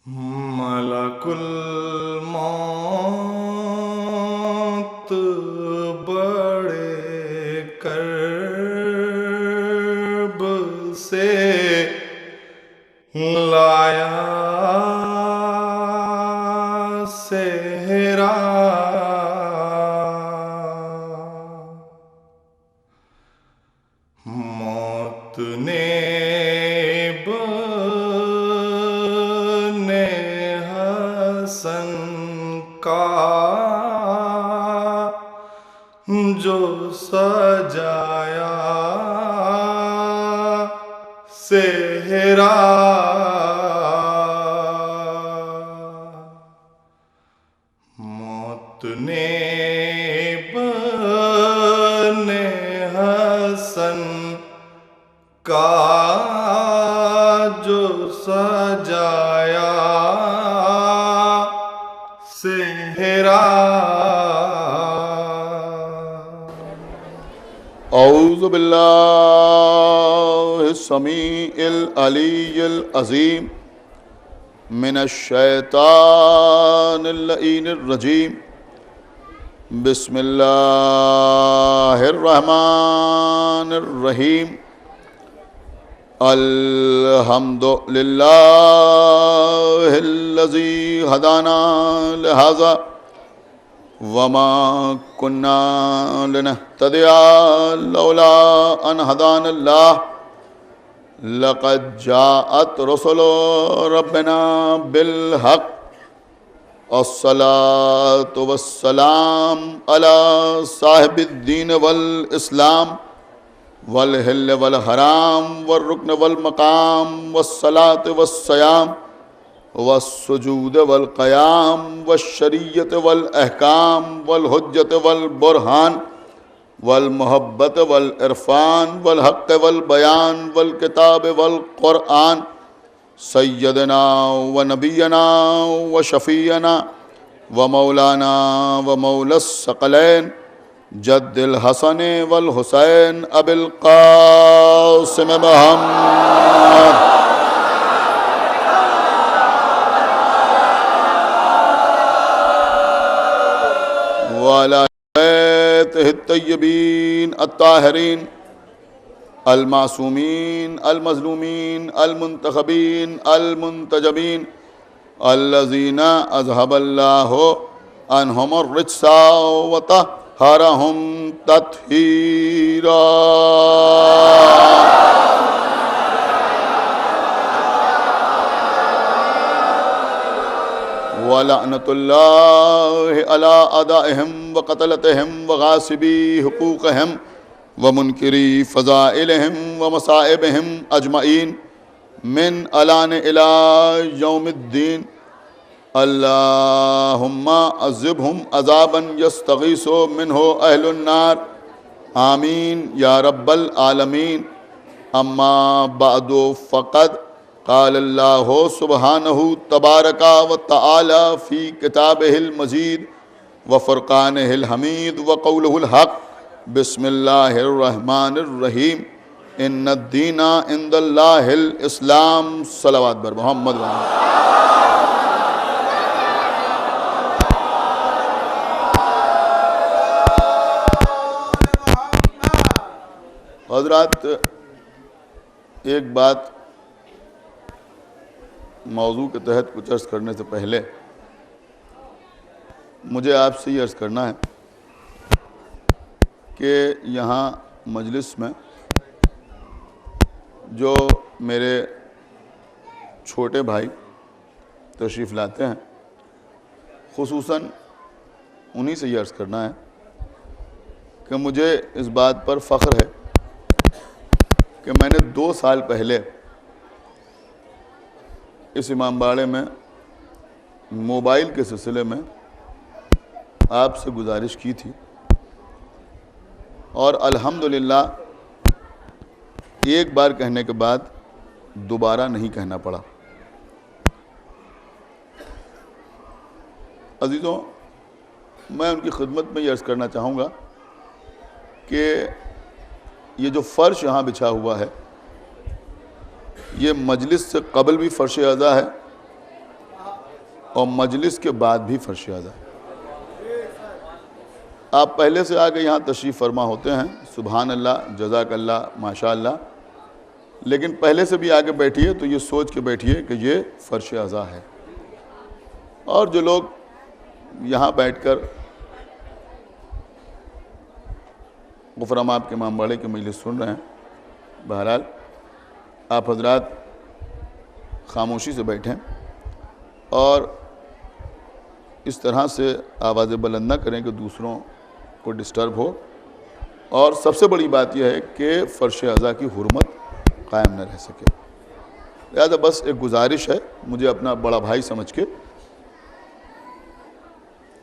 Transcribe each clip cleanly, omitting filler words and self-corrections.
ملک الموت بڑے کرب سے لایا صحرا، موت نے حسن کا جو سجایا صحرا، موت نے بنے حسن کا جو سجایا صحرا۔ اعوذ باللہ السمیع العلی العظیم من الشیطان اللعین الرجیم، بسم اللہ الرحمن الرحیم۔ الحمد للہ الذی ہدانا لہذا وما كنا لنهتدي لولا ان هدانا الله، لقد جاءت رسل ربنا بالحق، الصلاة والسلام على صاحب الدين والاسلام والحل والحرام والركن والمقام والصلاة والصيام والسجود والقیام والشریعت والاحکام والحجت والبرہان والمحبت والعرفان والحق والبیان والکتاب والقرآن، سیدنا ونبینا وشفیعنا ومولانا ومولا الثقلین جد الحسن والحسین ابی القاسم محمد وعلى آله الطيبين الطاهرين المعصومين المظلومين المنتخبين المنتجبين الذين أذهب الله عنهم الرجس وطهرهم تطهيرا۔ وَلَعْنَةُ اللَّهِ عَلَىٰ أَعْدَائِهِمْ وَقَتْلَتِهِمْ وَغَاصِبِي حُقُوقِهِمْ وَمُنْكِرِي فَضَائِلِهِمْ وَمَصَائِبِهِمْ أَجْمَعِينَ مِنْ الْآنِ إِلَىٰ يَوْمِ الدِّينِ۔ اللهم عذبهم عذابا يستغيث منه أهل النار، آمين يا رب العالمين۔ أما بعد فقد قال اللہ سبحانہ تبارک و تعالی فی کتابہ المجید وفرقانہ الحمید وقولہ الحق، بسم اللہ الرحمن الرحیم۔ ان الدین عند اللہ الاسلام۔ صلوات بر محمد و حضرات، ایک بات موضوع کے تحت کچھ عرض کرنے سے پہلے مجھے آپ سے یہ عرض کرنا ہے کہ یہاں مجلس میں جو میرے چھوٹے بھائی تشریف لاتے ہیں، خصوصاً انہی سے یہ عرض کرنا ہے کہ مجھے اس بات پر فخر ہے کہ میں نے 2 سال پہلے اس امام باڑے میں موبائل کے سلسلے میں آپ سے گزارش کی تھی، اور الحمدللہ ایک بار کہنے کے بعد دوبارہ نہیں کہنا پڑا۔ عزیزوں، میں ان کی خدمت میں یہ عرض کرنا چاہوں گا کہ یہ جو فرش یہاں بچھا ہوا ہے یہ مجلس سے قبل بھی فرش اعضا ہے اور مجلس کے بعد بھی فرش ازا. آپ پہلے سے آگے یہاں تشریف فرما ہوتے ہیں، سبحان اللہ، جزاک اللہ، ماشاء اللہ، لیکن پہلے سے بھی آگے بیٹھیے تو یہ سوچ کے بیٹھیے کہ یہ فرش ازا ہے. اور جو لوگ یہاں بیٹھ کر غفرام آپ کے امام باڑے کی مجلس سن رہے ہیں، بہرحال آپ حضرات خاموشی سے بیٹھیں اور اس طرح سے آوازیں بلند نہ کریں کہ دوسروں کو ڈسٹرب ہو. اور سب سے بڑی بات یہ ہے کہ فرش ازا کی حرمت قائم نہ رہ سکے. لہذا بس ایک گزارش ہے، مجھے اپنا بڑا بھائی سمجھ کے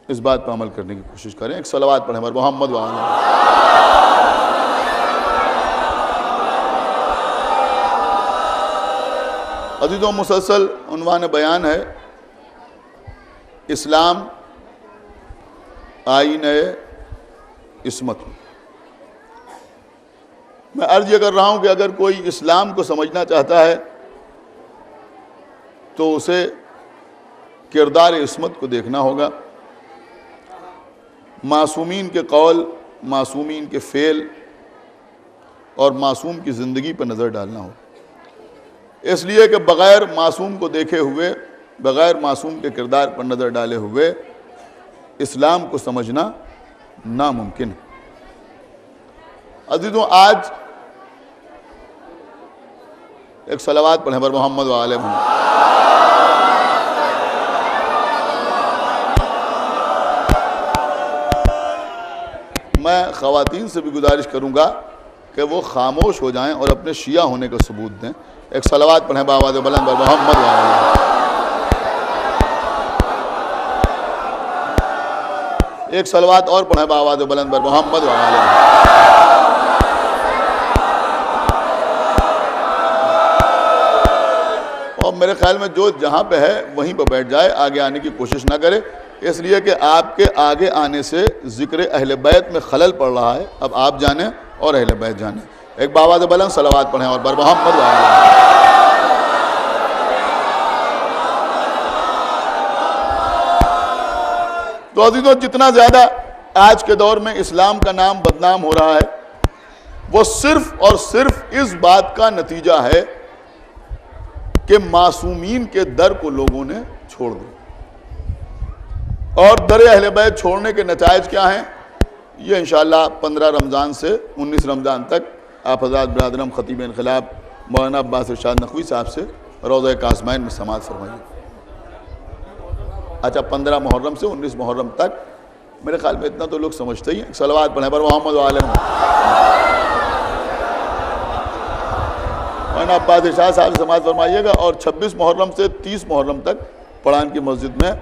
اس بات پر عمل کرنے کی کوشش کریں. ایک صلوات پڑھیں ہمارے محمد وعلیہ. عزیزوں، مسلسل عنوان بیان ہے اسلام آئین عصمت. میں عرض یہ کر رہا ہوں کہ اگر کوئی اسلام کو سمجھنا چاہتا ہے تو اسے کردار عصمت کو دیکھنا ہوگا، معصومین کے قول، معصومین کے فعل اور معصوم کی زندگی پر نظر ڈالنا ہوگا. اس لیے کہ بغیر معصوم کو دیکھے ہوئے، بغیر معصوم کے کردار پر نظر ڈالے ہوئے اسلام کو سمجھنا ناممکن ہے. عزیزوں، آج ایک صلوات پڑھیں بر محمد وعلیہ محمد. میں خواتین سے بھی گزارش کروں گا کہ وہ خاموش ہو جائیں اور اپنے شیعہ ہونے کا ثبوت دیں. ایک صلوات پڑھیں بآواز بلند بر محمد وعلیہ. ایک صلوات اور پڑھیں بآواز بلند بر محمد وعلیہ. اور میرے خیال میں جو جہاں پہ ہے وہیں پہ بیٹھ جائے، آگے آنے کی کوشش نہ کرے، اس لیے کہ آپ کے آگے آنے سے ذکر اہل بیت میں خلل پڑ رہا ہے. اب آپ جانیں اور اہل بیت جانیں. ایک بآواز بلند صلوات پڑھیں اور بر محمد وعلیہ. تو عزیزوں، جتنا زیادہ آج کے دور میں اسلام کا نام بدنام ہو رہا ہے وہ صرف اور صرف اس بات کا نتیجہ ہے کہ معصومین کے در کو لوگوں نے چھوڑ دیا. اور در اہل بیت چھوڑنے کے نتائج کیا ہیں، یہ انشاءاللہ 15 رمضان سے 19 رمضان تک آپ حضرات برادرم خطیب انقلاب مولانا عباس ارشاد نقوی صاحب سے روضہ کاظمین میں سماعت فرمائیے. اچھا، 15 محرم سے 19 محرم تک، میرے خیال میں اتنا تو لوگ سمجھتے ہی ہیں. صلوات پڑھیں بر محمد وعلیہ. مولانا عباس ارشاد صاحب سے سماعت فرمائیے گا. اور 26 محرم سے 30 محرم تک پڑھان کی مسجد میں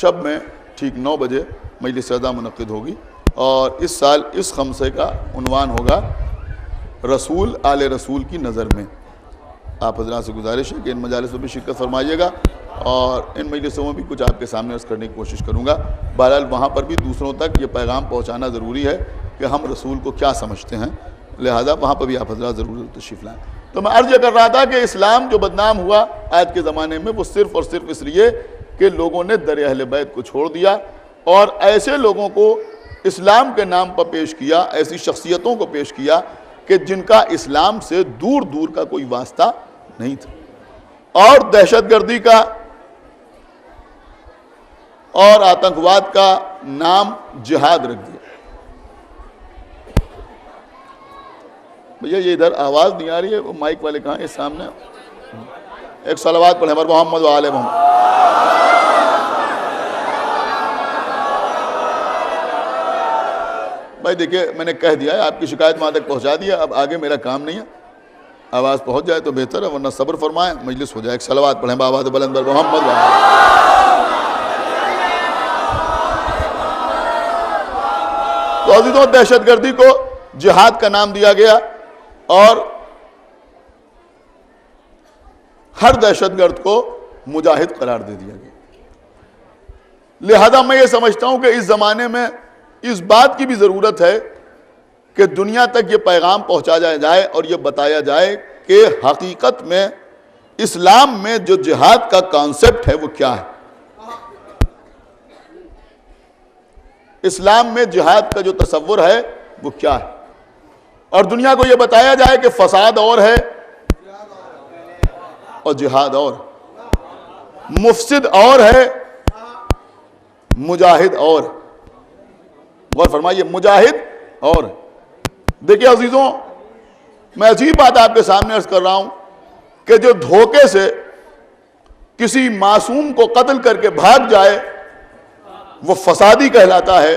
شب میں ٹھیک 9 بجے مجلس ازا منعقد ہوگی. اور اس سال اس خمسے کا عنوان ہوگا رسول آل رسول کی نظر میں. آپ حضرات سے گزارش ہے کہ ان مجالس میں بھی شرکت فرمائیے گا اور ان مجلسوں میں بھی کچھ آپ کے سامنے عرض کرنے کی کوشش کروں گا. بہرحال وہاں پر بھی دوسروں تک یہ پیغام پہنچانا ضروری ہے کہ ہم رسول کو کیا سمجھتے ہیں، لہذا وہاں پر بھی آپ حضرات ضرور تشریف لائیں. تو میں عرض یہ کر رہا تھا کہ اسلام جو بدنام ہوا آج کے زمانے میں وہ صرف اور صرف اس لیے کہ لوگوں نے در اہل بیت کو چھوڑ دیا اور ایسے لوگوں کو اسلام کے نام پر پیش کیا، ایسی شخصیتوں کو پیش کیا کہ جن کا اسلام سے دور دور کا کوئی واسطہ نہیں تھا، اور دہشت گردی کا اور آتنکواد کا نام جہاد رکھ دیا. بھیا یہ ادھر آواز نہیں آ رہی ہے، وہ مائک والے کہاں ہیں؟ سامنے. ایک صلوات پڑھیں بر محمد وعلیہ محمد. بھائی دیکھیے، میں نے کہہ دیا ہے، آپ کی شکایت وہاں تک پہنچا دیا، اب آگے میرا کام نہیں ہے. آواز پہنچ جائے تو بہتر ہے، ورنہ صبر فرمائیں، مجلس ہو جائے. ایک صلوات پڑھیں بآواز بلند بر محمد وعلیہ. تو عزیزوں، دہشت گردی کو جہاد کا نام دیا گیا اور ہر دہشت گرد کو مجاہد قرار دے دیا گیا. لہذا میں یہ سمجھتا ہوں کہ اس زمانے میں اس بات کی بھی ضرورت ہے کہ دنیا تک یہ پیغام پہنچایا جائے اور یہ بتایا جائے کہ حقیقت میں اسلام میں جو جہاد کا کانسیپٹ ہے وہ کیا ہے. اسلام میں جہاد کا جو تصور ہے وہ کیا ہے، اور دنیا کو یہ بتایا جائے کہ فساد اور ہے اور جہاد اور، مفسد اور ہے، مجاہد اور۔ غور فرمائیے، مجاہد اور۔ دیکھیے عزیزوں، میں عجیب بات آپ کے سامنے عرض کر رہا ہوں کہ جو دھوکے سے کسی معصوم کو قتل کر کے بھاگ جائے وہ فسادی کہلاتا ہے،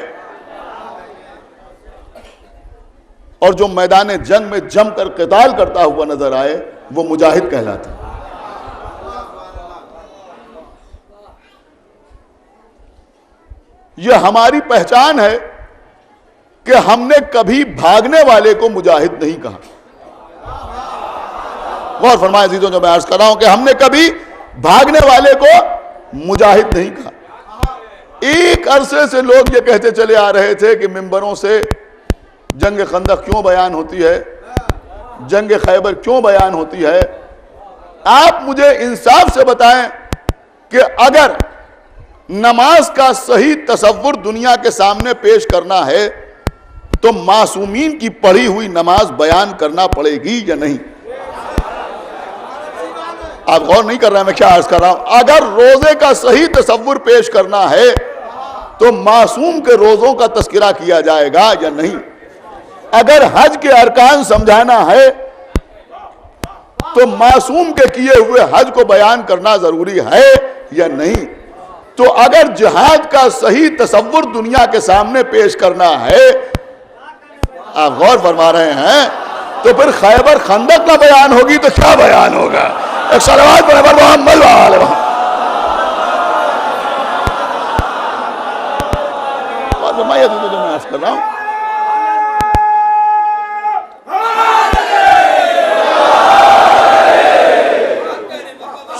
اور جو میدان جنگ میں جم کر قتال کرتا ہوا نظر آئے وہ مجاہد کہلاتا ہے۔ یہ ہماری پہچان ہے کہ ہم نے کبھی بھاگنے والے کو مجاہد نہیں کہا۔ غور فرمائے عزیزوں، جو میں عرض کر رہا ہوں کہ ہم نے کبھی بھاگنے والے کو مجاہد نہیں کہا۔ ایک عرصے سے لوگ یہ کہتے چلے آ رہے تھے کہ ممبروں سے جنگ خندق کیوں بیان ہوتی ہے، جنگ خیبر کیوں بیان ہوتی ہے۔ آپ مجھے انصاف سے بتائیں کہ اگر نماز کا صحیح تصور دنیا کے سامنے پیش کرنا ہے تو معصومین کی پڑھی ہوئی نماز بیان کرنا پڑے گی یا نہیں؟ آپ غور نہیں کر رہے ہیں میں کیا عرض کر رہا ہوں۔ اگر روزے کا صحیح تصور پیش کرنا ہے تو معصوم کے روزوں کا تذکرہ کیا جائے گا یا نہیں؟ اگر حج کے ارکان سمجھانا ہے تو معصوم کے کیے ہوئے حج کو بیان کرنا ضروری ہے یا نہیں؟ تو اگر جہاد کا صحیح تصور دنیا کے سامنے پیش کرنا ہے، آپ غور فرما رہے ہیں، تو پھر خیبر خندق نہ بیان ہوگی تو کیا بیان ہوگا؟ ایک صلوات پر محمد وآلہ محمد۔ اور میں یہ جو میں عرض کر رہا ہوں،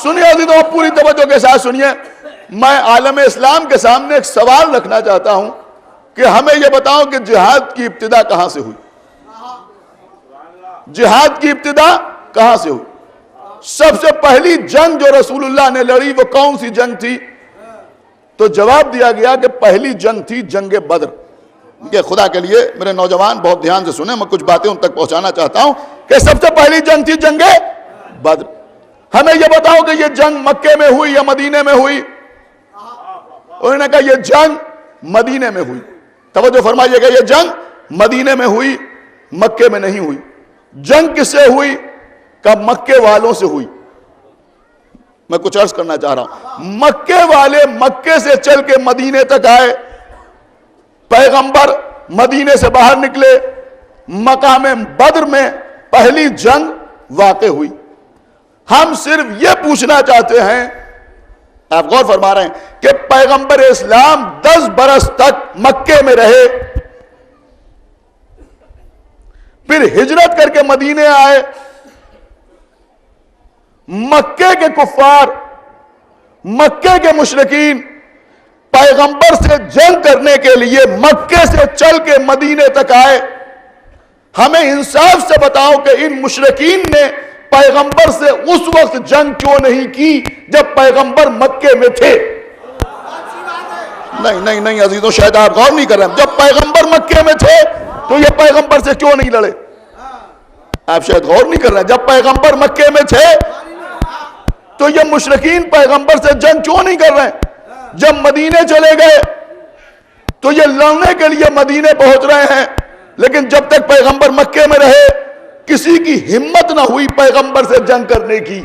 سنیے عزیزوں، پوری توجہ کے ساتھ سنیے۔ میں عالم اسلام کے سامنے ایک سوال رکھنا چاہتا ہوں کہ ہمیں یہ بتاؤ کہ جہاد کی ابتدا کہاں سے ہوئی؟ جہاد کی ابتدا کہاں سے ہوئی؟ سب سے پہلی جنگ جو رسول اللہ نے لڑی وہ کون سی جنگ تھی؟ تو جواب دیا گیا کہ پہلی جنگ تھی جنگ بدر۔ کہ خدا کے لیے میرے نوجوان بہت دھیان سے سنیں، میں کچھ باتیں ان تک پہنچانا چاہتا ہوں کہ سب سے پہلی جنگ تھی جنگ بدر۔ ہمیں یہ بتاؤ کہ یہ جنگ مکے میں ہوئی یا مدینے میں ہوئی؟ انہوں نے کہا یہ جنگ مدینے میں ہوئی۔ توجہ فرمائیے گا، یہ جنگ مدینے میں ہوئی، مکے میں نہیں ہوئی۔ جنگ کس سے ہوئی؟ کہ مکے والوں سے ہوئی۔ میں کچھ عرض کرنا چاہ رہا ہوں، مکے والے مکے سے چل کے مدینے تک آئے، پیغمبر مدینے سے باہر نکلے، مقام بدر میں پہلی جنگ واقع ہوئی۔ ہم صرف یہ پوچھنا چاہتے ہیں، آپ غور فرما رہے ہیں کہ پیغمبر اسلام 10 برس تک مکے میں رہے، پھر ہجرت کر کے مدینے آئے۔ مکے کے کفار، مکے کے مشرکین پیغمبر سے جنگ کرنے کے لیے مکے سے چل کے مدینے تک آئے۔ ہمیں انصاف سے بتاؤ کہ ان مشرکین نے پیغمبر سے اس وقت جنگ کیوں نہیں کی جب پیغمبر مکے میں تھے؟ نہیں عزیزوں، شاید آپ غور نہیں کر رہے ہیں۔ جب پیغمبر مکے میں تھے تو یہ پیغمبر سے کیوں نہیں لڑے؟ آپ شاید غور نہیں کر رہے ہیں۔ جب پیغمبر مکے میں تھے تو یہ مشرکین پیغمبر سے جنگ کیوں نہیں کر رہے ہیں؟ جب مدینے چلے گئے تو یہ لڑنے کے لیے مدینے پہنچ رہے ہیں، لیکن جب تک پیغمبر مکے میں رہے کسی کی ہمت نہ ہوئی پیغمبر سے جنگ کرنے کی۔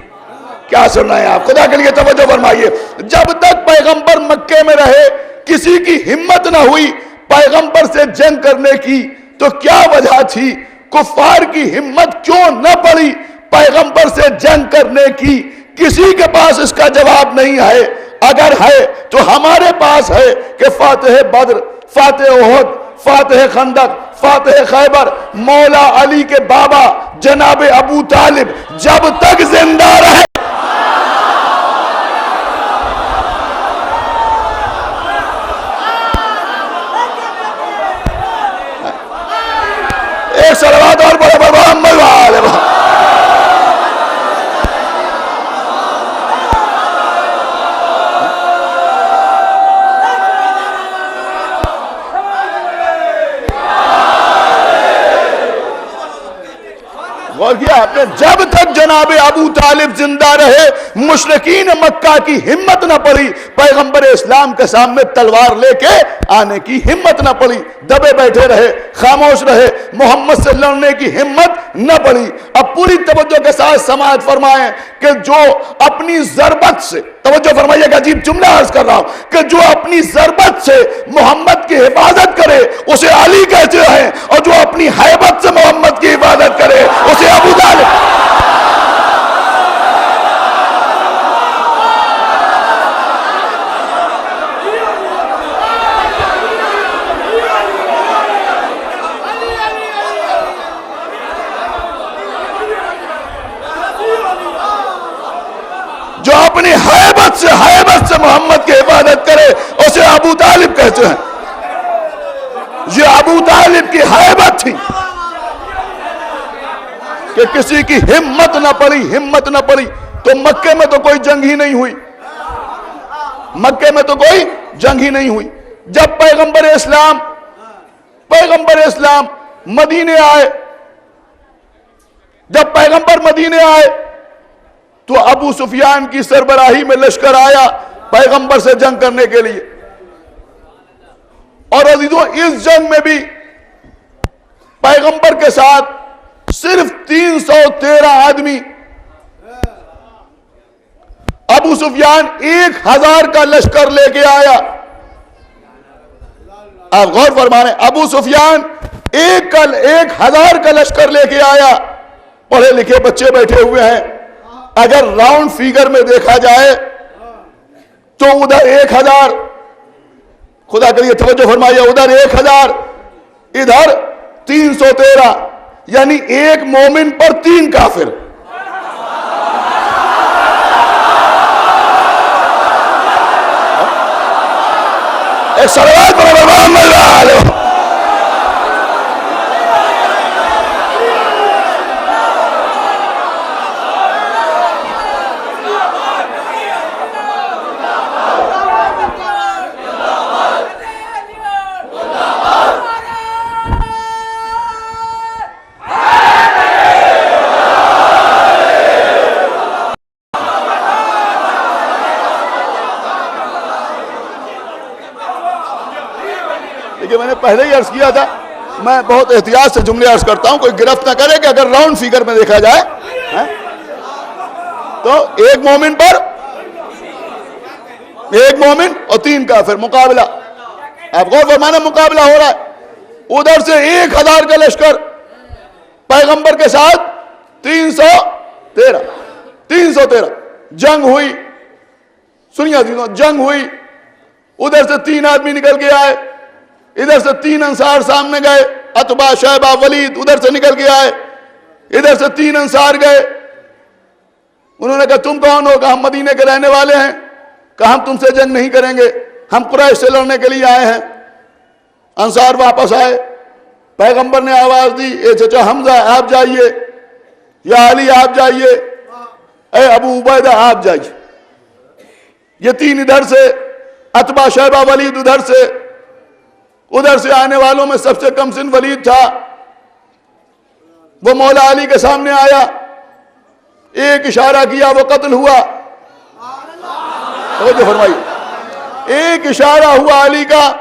کیا سن رہے ہیں آپ؟ خدا کے لیے توجہ فرمائیے۔ جب تک پیغمبر مکے میں رہے کسی کی ہمت نہ ہوئی پیغمبر سے جنگ کرنے کی، تو کیا وجہ تھی؟ کفار کی ہمت کیوں نہ پڑی پیغمبر سے جنگ کرنے کی؟ کسی کے پاس اس کا جواب نہیں ہے۔ اگر ہے تو ہمارے پاس ہے کہ فاتح بدر، فاتح احد، فاتح خندق، فاتح خیبر، مولا علی کے بابا جناب ابو طالب جب تک زندہ رہے ایک صلوات اور بڑے بڑے محمد وآلہ محمد۔ غور کیا آپ نے؟ جب تک جناب ابو طالب زندہ رہے مشرکین مکہ کی ہمت نہ پڑی پیغمبر اسلام کے سامنے تلوار لے کے آنے کی، ہمت نہ پڑی، دبے بیٹھے رہے، خاموش رہے، محمد سے لڑنے کی ہمت نہ پڑی۔ اب پوری توجہ کے ساتھ سماعت فرمائیں کہ جو اپنی ضربت سے، توجہ فرمائیے گا، عجیب جملہ عرض کر رہا ہوں، کہ جو اپنی ضربت سے محمد کی حفاظت کرے اسے علی کہتے ہیں، اور جو اپنی ہیبت سے محمد کی حفاظت کرے اسے ابو طالب۔ جو اپنی ہیبت سے محمد کی حفاظت کرے اسے ابو طالب کہتے ہیں۔ یہ ابو طالب کی ہیبت تھی کہ کسی کی ہمت نہ پڑی۔ تو مکے میں تو کوئی جنگ ہی نہیں ہوئی۔ جب پیغمبر اسلام مدینے آئے، جب پیغمبر مدینے آئے تو ابو سفیان کی سربراہی میں لشکر آیا پیغمبر سے جنگ کرنے کے لیے، اور عزیزوں اس جنگ میں بھی پیغمبر کے ساتھ صرف 313 آدمی، ابو سفیان 1000 کا لشکر لے کے آیا۔ آپ غور فرمائیں، ابو سفیان 1000 کا لشکر لے کے آیا۔ پڑھے لکھے بچے بیٹھے ہوئے ہیں، اگر راؤنڈ فیگر میں دیکھا جائے تو ادھر 1000، خدا کریے توجہ فرمائیے، ادھر 1000 ادھر 313، یعنی ایک مومن پر 3 کافر۔ ایک صلوات پر محمد صلی اللہ علیہ وسلم۔ میں نے پہلے ہی عرض کیا تھا، میں بہت احتیاط سے جملے عرض کرتا ہوں، کوئی گرفت نہ کرے کہ اگر راؤنڈ فیگر میں دیکھا جائے تو ایک مومن اور 3 کافر، مقابلہ۔ آپ غور فرمانا، مقابلہ ہو رہا ہے، ادھر سے 1000 کا لشکر پیغمبر کے ساتھ 313 جنگ ہوئی۔ سنیے عزیزوں، جنگ ہوئی، ادھر سے 3 آدمی نکل کے آئے، ادھر سے 3 انصار سامنے گئے، عتبہ، شیبہ، ولید ادھر سے نکل کے آئے، ادھر سے 3 انصار گئے۔ انہوں نے کہا تم کون ہو؟ کہا ہم مدینے کے رہنے والے ہیں۔ کہا ہم تم سے جنگ نہیں کریں گے، ہم قریش سے لڑنے کے لیے آئے ہیں۔ انصار واپس آئے، پیغمبر نے آواز دی، اے چچا حمزہ آپ جائیے، یا علی آپ جائیے، اے ابو عبیدہ آپ جائیے۔ یہ 3 ادھر سے، عتبہ، شیبہ، ولید ادھر سے آنے والوں میں سب سے کم سن ولید تھا۔ وہ مولا علی کے سامنے آیا، ایک اشارہ کیا، وہ قتل ہوا۔ توجہ فرمائیے، ایک اشارہ ہوا علی کا،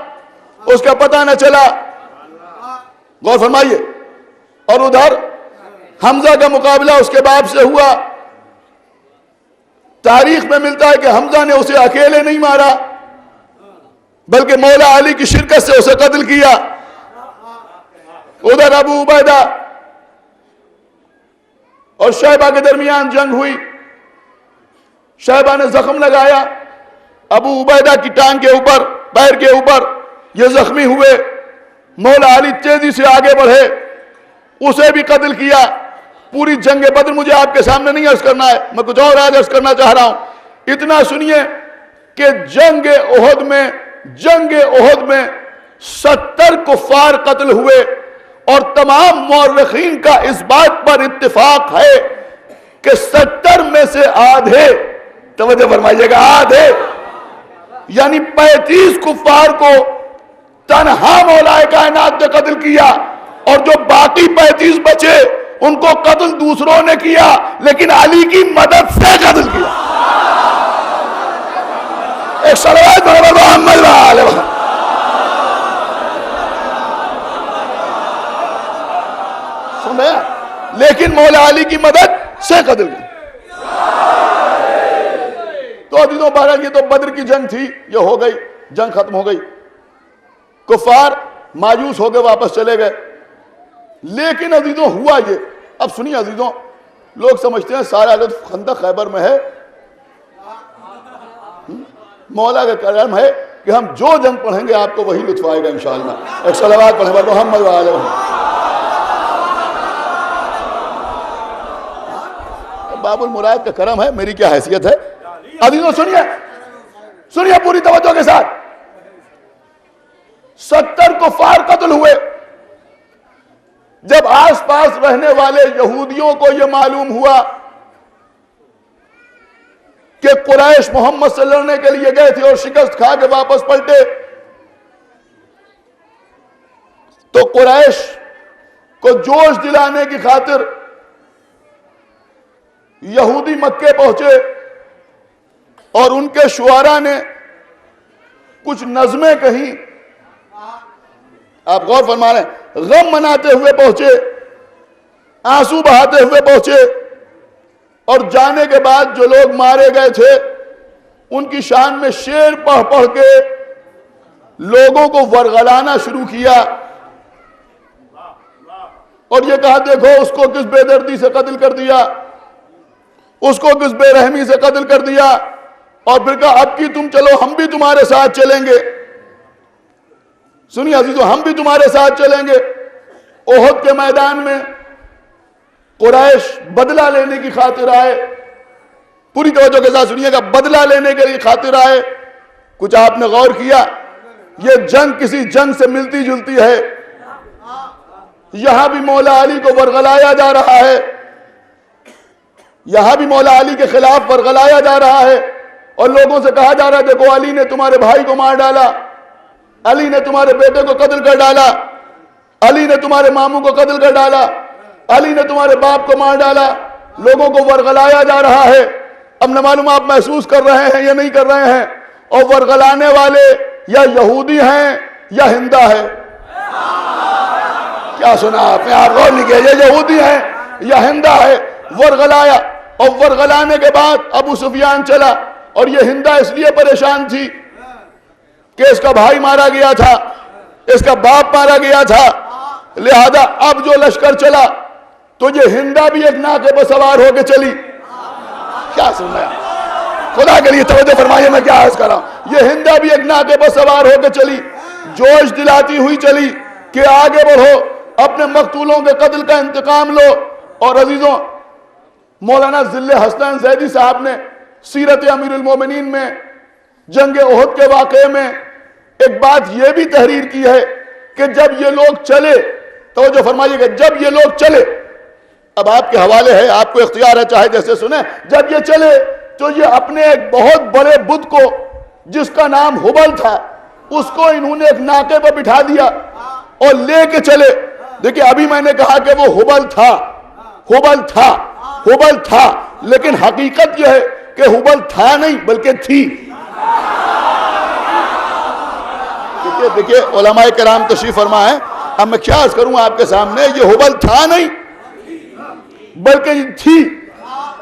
اس کا پتہ نہ چلا۔ غور فرمائیے، اور ادھر حمزہ کا مقابلہ اس کے باپ سے ہوا۔ تاریخ میں ملتا ہے کہ حمزہ نے اسے اکیلے نہیں مارا، بلکہ مولا علی کی شرکت سے اسے قتل کیا۔ ادھر ابو عبیدہ اور شیبہ کے درمیان جنگ ہوئی، شیبہ نے زخم لگایا، ابو عبیدہ کی ٹانگ کے اوپر، پیر کے اوپر، یہ زخمی ہوئے۔ مولا علی تیزی سے آگے بڑھے، اسے بھی قتل کیا۔ پوری جنگ بدر مجھے آپ کے سامنے نہیں عرض کرنا ہے، میں کچھ اور آج عرض کرنا چاہ رہا ہوں۔ اتنا سنیے کہ جنگ احد میں 70 کفار قتل ہوئے، اور تمام مورخین کا اس بات پر اتفاق ہے کہ 70 میں سے آدھے، توجہ فرمائیے گا، آدھے یعنی 35 کفار کو تنہا مولا کائنات نے قتل کیا، اور جو باقی 35 بچے ان کو قتل دوسروں نے کیا لیکن علی کی مدد سے قتل کیا. ایک صلوات پڑھو محمد وآلہ محمد. سن رہے ہیں؟ لیکن مولا علی کی مدد سے قتل کیا. تو عزیزوں بہرحال یہ تو بدر کی جنگ تھی، یہ ہو گئی، جنگ ختم ہو گئی، کفار مایوس ہو گئے واپس چلے گئے. لیکن عزیزوں ہوا یہ، اب سنیے عزیزوں، لوگ سمجھتے ہیں سارا لطف خندق خیبر میں ہے. مولا کا کرم ہے کہ ہم جو جنگ پڑھیں گے آپ کو وہی لطف آئے گا انشاءاللہ. ایک صلوات پڑھیں بر محمد وآلہ محمد. باب المراد کا کرم ہے، میری کیا حیثیت ہے. عزیزوں سنیے پوری توجہ کے ساتھ. 70 کفار قتل ہوئے. جب آس پاس رہنے والے یہودیوں کو یہ معلوم ہوا کہ قریش محمد سے لڑنے کے لیے گئے تھے اور شکست کھا کے واپس پلٹے، تو قریش کو جوش دلانے کی خاطر یہودی مکے پہنچے اور ان کے شعراء نے کچھ نظمیں کہیں. آپ غور فرما رہے ہیں، غم مناتے ہوئے پہنچے، آنسو بہاتے ہوئے پہنچے، اور جانے کے بعد جو لوگ مارے گئے تھے ان کی شان میں شعر پڑھ پڑھ کے لوگوں کو ورغلانا شروع کیا اور یہ کہا دیکھو اس کو کس بے دردی سے قتل کر دیا، اس کو کس بے رحمی سے قتل کر دیا، اور پھر کہا اب کی تم چلو ہم بھی تمہارے ساتھ چلیں گے. سنیے عزیزو، ہم بھی تمہارے ساتھ چلیں گے. احد کے میدان میں قریش بدلہ لینے کی خاطر آئے. پوری توجہ کے ساتھ سنیے گا، بدلہ لینے کے لیے خاطر آئے. کچھ آپ نے غور کیا، یہ جنگ کسی جنگ سے ملتی جلتی ہے. یہاں بھی مولا علی کو ورغلایا جا رہا ہے، یہاں بھی مولا علی کے خلاف ورغلایا جا رہا ہے اور لوگوں سے کہا جا رہا ہے دیکھو علی نے تمہارے بھائی کو مار ڈالا، علی نے تمہارے بیٹے کو قتل کر ڈالا، علی نے تمہارے ماموں کو قتل کر ڈالا، علی نے تمہارے باپ کو مار ڈالا. لوگوں کو ورغلایا جا رہا ہے. اب نہ معلوم آپ محسوس کر رہے ہیں یا نہیں کر رہے ہیں. اور ورغلانے والے یا یہودی ہیں یا ہندا ہے. کیا سنا آپ نے؟ آپ غور نہیں کیا، یہ یہودی ہیں یا ہندا ہے. ورغلایا، اور ورغلانے کے بعد ابو سفیان چلا، اور یہ ہندا اس لیے پریشان تھی کہ اس کا بھائی مارا گیا تھا، اس کا باپ مارا گیا تھا، لہذا اب جو لشکر چلا تو یہ ہندا بھی ایک ناقے پر سوار ہو کے چلی. کیا سن رہا ہے؟ خدا کے لیے توجہ فرمائیے، میں کیا عرض کر رہا ہوں. یہ ہندا بھی ایک ناقے پر سوار ہو کے چلی، جوش دلاتی ہوئی چلی کہ آگے بڑھو، اپنے مقتولوں کے قتل کا انتقام لو. اور عزیزوں، مولانا ذل حسنین زیدی صاحب نے سیرت امیر المومنین میں جنگ احد کے واقعے میں ایک بات یہ بھی تحریر کی ہے کہ جب یہ لوگ چلے، توجہ فرمائیے گا، جب یہ لوگ چلے، اب آپ کے حوالے ہے، آپ کو اختیار ہے چاہے جیسے سنیں، جب یہ چلے تو یہ اپنے ایک بہت بڑے بت کو جس کا نام ہبل تھا اس کو انہوں نے ایک ناقے پر بٹھا دیا اور لے کے چلے. دیکھیں ابھی میں نے کہا کہ وہ ہبل تھا، ہبل تھا، ہبل تھا، لیکن حقیقت یہ ہے کہ ہبل تھا نہیں بلکہ تھی. دیکھیے علماء کرام تشریف فرما ہے. اب میں کیا عرض کروں آپ کے سامنے، یہ ہبل تھا نہیں بلکہ تھی.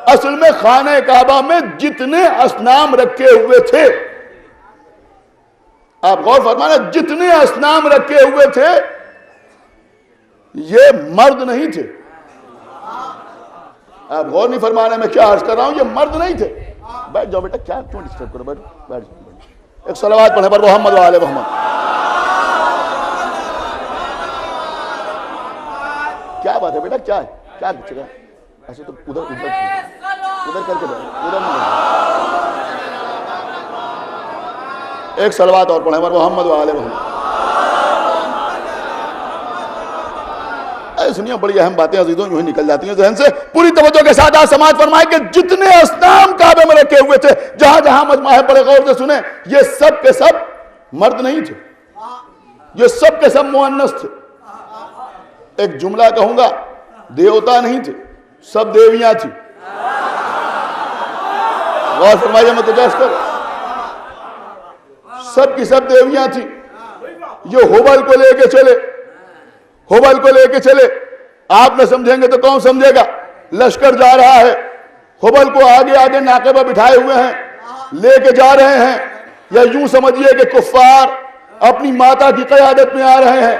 اصل میں خانہ کعبہ میں جتنے اصنام رکھے ہوئے تھے، آپ غور فرمانا، جتنے اصنام رکھے ہوئے تھے یہ مرد نہیں تھے. آپ غور نہیں فرمانا میں کیا عرض کر رہا ہوں، یہ مرد نہیں تھے. بیٹھ جاؤ بیٹا، کیا کیوں ڈسٹرب کرو، بیٹھ جاؤ. ایک صلوات پڑھیں پر محمد وآل محمد. کیا بات ہے بیٹا، کیا ہے، کیا چکا ایسے تو ادھر کر کے ادھر نہیں. ایک صلوات اور پڑھیں پر محمد وآل محمد. سنیے بڑی اہم باتیں عزیزوں یوں ہی نکل جاتی ہیں ذہن سے. پوری توجہ کے ساتھ آج سماعت فرمائے کہ جتنے اصنام کعبے میں رکھے ہوئے تھے، جہاں جہاں مجمع ہے، بڑے غور سے سنیں، یہ سب کے سب مرد نہیں تھے، یہ سب کے سب مؤنث تھے. ایک جملہ کہوں گا دیوتا نہیں تھے، سب دیویاں تھی. غور فرمائیے، میں تو جائز کر سب کی سب دیویاں تھی. یہ ہبل کو لے کے چلے، ہبل کو لے کے چلے. آپ نہ سمجھیں گے تو کون سمجھے گا؟ لشکر جا رہا ہے، ہبل کو آگے آگے ناکے پر بٹھائے ہوئے ہیں، لے کے جا رہے ہیں. یا یوں سمجھیے کہ کفار اپنی ماتا کی قیادت میں آ رہے ہیں.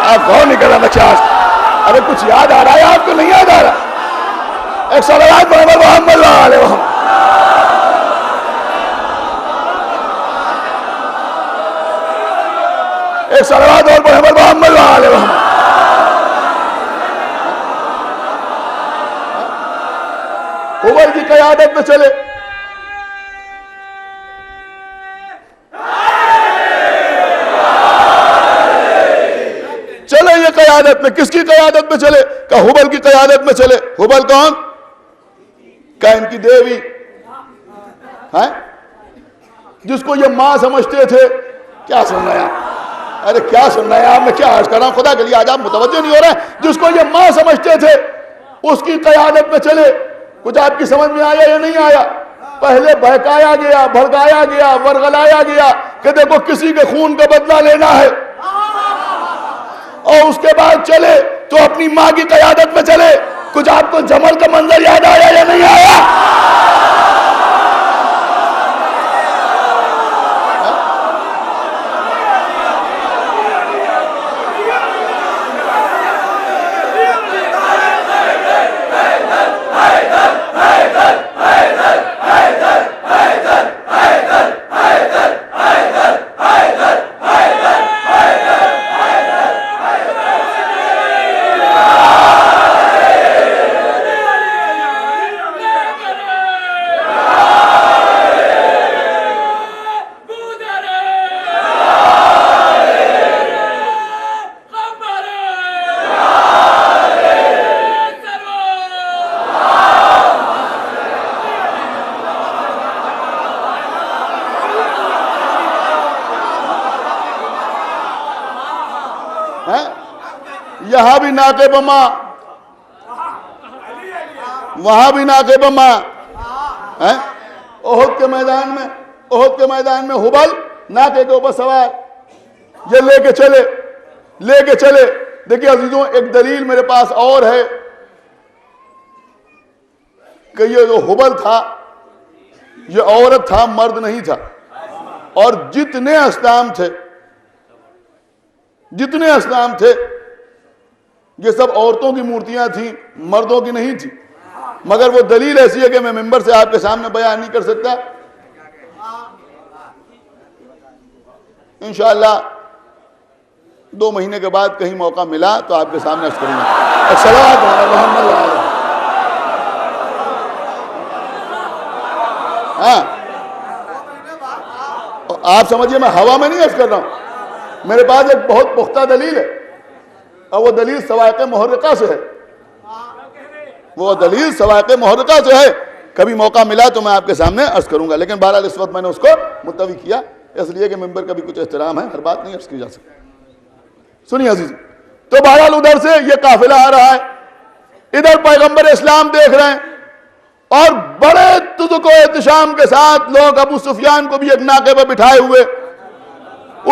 آپ غور نہیں کر رہا بچہ؟ ارے کچھ یاد آ رہا ہے آپ کو؟ نہیں یاد آ رہا؟ ایک صلوات محمد محمد علیہ وسلم. ایک صلوات اور محمد محمد علیہ وسلم. ہبل کی قیادت میں چلے. چلے یہ قیادت میں، کس کی قیادت میں چلے؟ کہ ہبل کی قیادت میں چلے. ہبل کون؟ کہ ان کی دیوی ہے جس کو یہ ماں سمجھتے تھے. کیا سننا ہے آپ؟ ارے کیا سننا ہے آپ؟ میں کیا عرض کر رہا ہوں؟ خدا کے لیے آج آپ متوجہ نہیں ہو رہے ہیں. جس کو یہ ماں سمجھتے تھے اس کی قیادت میں چلے. کچھ آپ کی سمجھ میں آیا یا نہیں آیا؟ پہلے بہکایا گیا، بھڑکایا گیا، ورغلایا گیا کہ دیکھو کسی کے خون کا بدلہ لینا ہے، اور اس کے بعد چلے تو اپنی ماں کی قیادت میں چلے. کچھ آپ کو جمل کا منظر یاد آیا یا نہیں آیا؟ یہاں بھی ناقے پہ ماں، وہاں بھی ناقے پہ ماں. احد کے میدان میں ہبل ناقے کے اوپر سوار، یہ لے کے چلے. دیکھیے عزیزوں، ایک دلیل میرے پاس اور ہے کہ یہ جو ہبل تھا یہ عورت تھا، مرد نہیں تھا. اور جتنے اصنام تھے یہ سب عورتوں کی مورتیاں تھیں، مردوں کی نہیں تھی. مگر وہ دلیل ایسی ہے کہ میں ممبر سے آپ کے سامنے بیان نہیں کر سکتا. انشاءاللہ 2 مہینے کے بعد کہیں موقع ملا تو آپ کے سامنے عرض کروں گا. صلوات محمد علیہ. ہاں آپ سمجھیے میں ہوا میں نہیں عرض کر رہا ہوں، میرے پاس ایک بہت پختہ دلیل ہے، اور وہ دلیل سوائق محرقہ سے ہے. کبھی موقع ملا تو میں آپ کے سامنے عرض کروں گا. لیکن بہرحال اس وقت میں نے اس کو ملتوی کیا اس لیے کہ ممبر کا بھی کچھ احترام ہے، ہر بات نہیں عرض کی جا سکتی. سنیے عزیز، تو بہرحال ادھر سے یہ قافلہ آ رہا ہے، ادھر پیغمبر اسلام دیکھ رہے ہیں، اور بڑے تذک و احتشام کے ساتھ لوگ ابو سفیان کو بھی ایک ناقے پر بٹھائے ہوئے،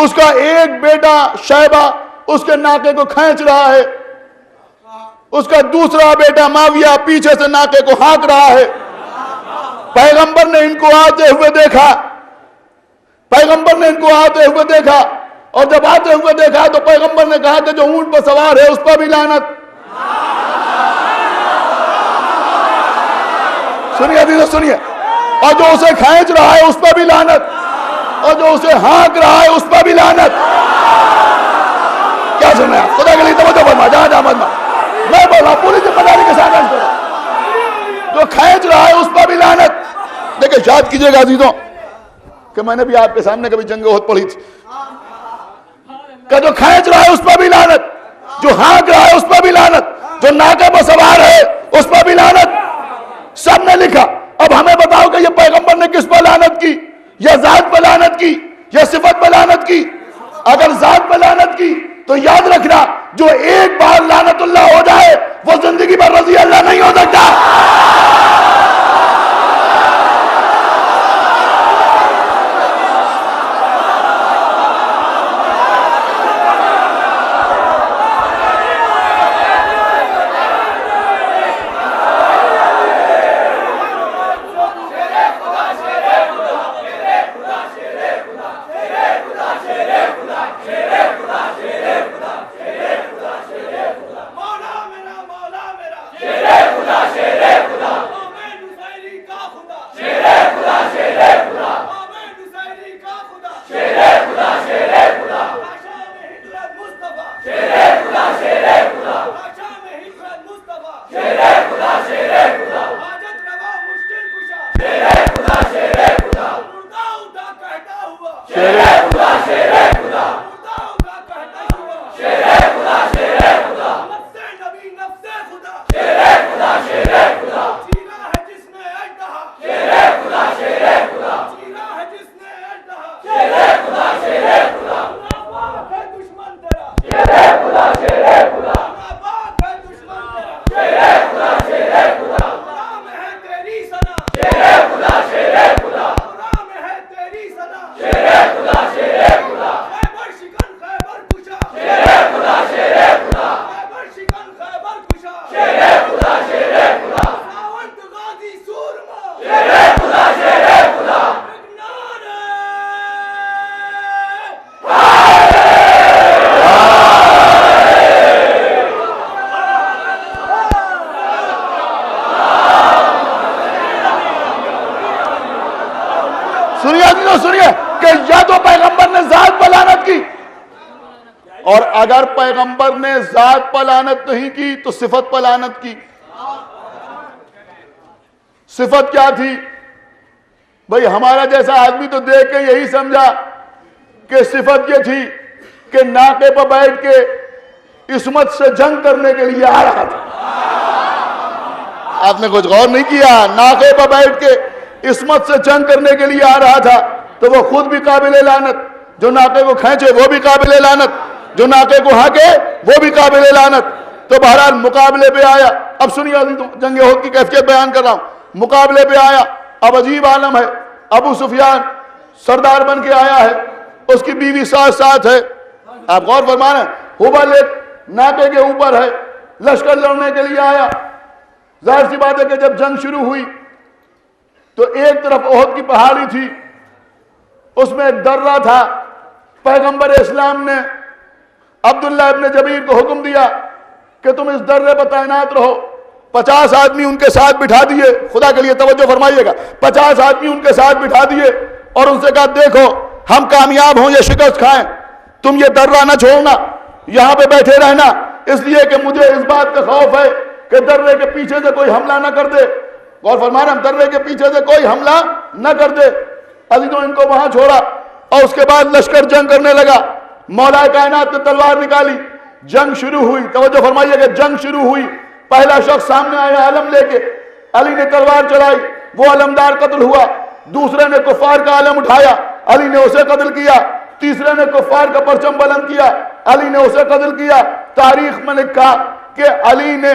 اس کا ایک بیٹا شیبہ اس کے ناقے کو کھینچ رہا ہے، اس کا دوسرا بیٹا معاویہ پیچھے سے ناقے کو ہانک رہا ہے. پیغمبر نے ان کو آتے ہوئے دیکھا، اور جب آتے ہوئے دیکھا تو پیغمبر نے کہا کہ جو اونٹ پر سوار ہے اس پر بھی لعنت. سنیے عزیزو، سنیے. اور جو اسے کھینچ رہا ہے اس پر بھی لعنت، اور جو اسے ہانک رہا ہے اس پر بھی لعنت. کیا سن رہے ہیں آپ؟ خدا کے لیے توجہ فرما، جہاں مت میں بول رہا ہوں پوری ذمہ داری کے ساتھ عرض کر رہا ہوں. جو کھینچ رہا ہے اس پر بھی لعنت. دیکھیں یاد کیجئے گا عزیزوں کہ میں نے بھی آپ کے سامنے کبھی جنگ احد پڑھی تھی، کہ جو کھینچ رہا ہے اس پر بھی لعنت، جو ہانک رہا ہے اس پر بھی لعنت، جو ناکے پر سوار ہے اس پر بھی لعنت. سب نے لکھا. اب ہمیں بتاؤ کہ یہ پیغمبر نے کس پر لعنت کی؟ یا ذات پر لعنت کی یا صفت پر لعنت کی؟ اگر ذات پر لعنت کی تو یاد رکھنا جو ایک بار لعنت اللہ ہو جائے وہ زندگی پر رضی اللہ نہیں ہو سکتا. سنیے کہ یا تو پیغمبر نے ذات پر لعنت کی، اور اگر پیغمبر نے ذات پر لعنت نہیں کی تو صفت پر لعنت کی. صفت کیا تھی؟ بھئی ہمارا جیسا آدمی تو دیکھ کے یہی سمجھا کہ صفت یہ تھی کہ ناقے پر بیٹھ کے عصمت سے جنگ کرنے کے لیے آ رہا تھا. آپ نے کچھ غور نہیں کیا؟ ناقے پر بیٹھ کے عصمت سے جنگ کرنے کے لیے آ رہا تھا تو وہ خود بھی قابل لعنت، جو ناقے کو کھینچے وہ بھی قابل لعنت، جو ناقے کو ہانکے وہ بھی قابل لعنت. تو بہرحال مقابلے پہ آیا. اب سنیے جنگ احد کی کیفیت بیان کر رہا ہوں. مقابلے پہ آیا. اب عجیب عالم ہے. ابو سفیان سردار بن کے آیا ہے، اس کی بیوی ساتھ ہے. آپ غور فرما رہے ہیں، حبل ایک ناقے کے اوپر ہے، لشکر لڑنے کے لیے آیا. ظاہر سی بات ہے کہ جب جنگ شروع ہوئی تو ایک طرف احد کی پہاڑی تھی، اس میں ایک درہ تھا. پیغمبر اسلام نے عبداللہ ابن جبیر کو حکم دیا کہ تم اس درے پر تعینات رہو. 50 آدمی ان کے ساتھ بٹھا دیے. خدا کے لیے توجہ فرمائیے گا. 50 آدمی ان کے ساتھ بٹھا دیے اور ان سے کہا دیکھو ہم کامیاب ہوں یا شکست کھائیں، تم یہ درہ نہ چھوڑنا، یہاں پہ بیٹھے رہنا، اس لیے کہ مجھے اس بات کا خوف ہے کہ درے کے پیچھے سے کوئی حملہ نہ کر دے. غور فرمانا، درے کے پیچھے سے کوئی حملہ نہ کر دے. عزیزوں ان کو وہاں چھوڑا اور اس کے بعد لشکر جنگ کرنے لگا. مولا کائنات نے تلوار نکالی، جنگ شروع ہوئی. توجہ فرمائیے کہ جنگ شروع ہوئی. پہلا شخص سامنے آیا علم لے کے، علی نے تلوار چلائی، وہ علمدار قتل ہوا. دوسرے نے کفار کا علم اٹھایا، علی نے اسے قتل کیا. تیسرے نے کفار کا پرچم بلند کیا، علی نے اسے قتل کیا. تاریخ میں لکھا کہ علی نے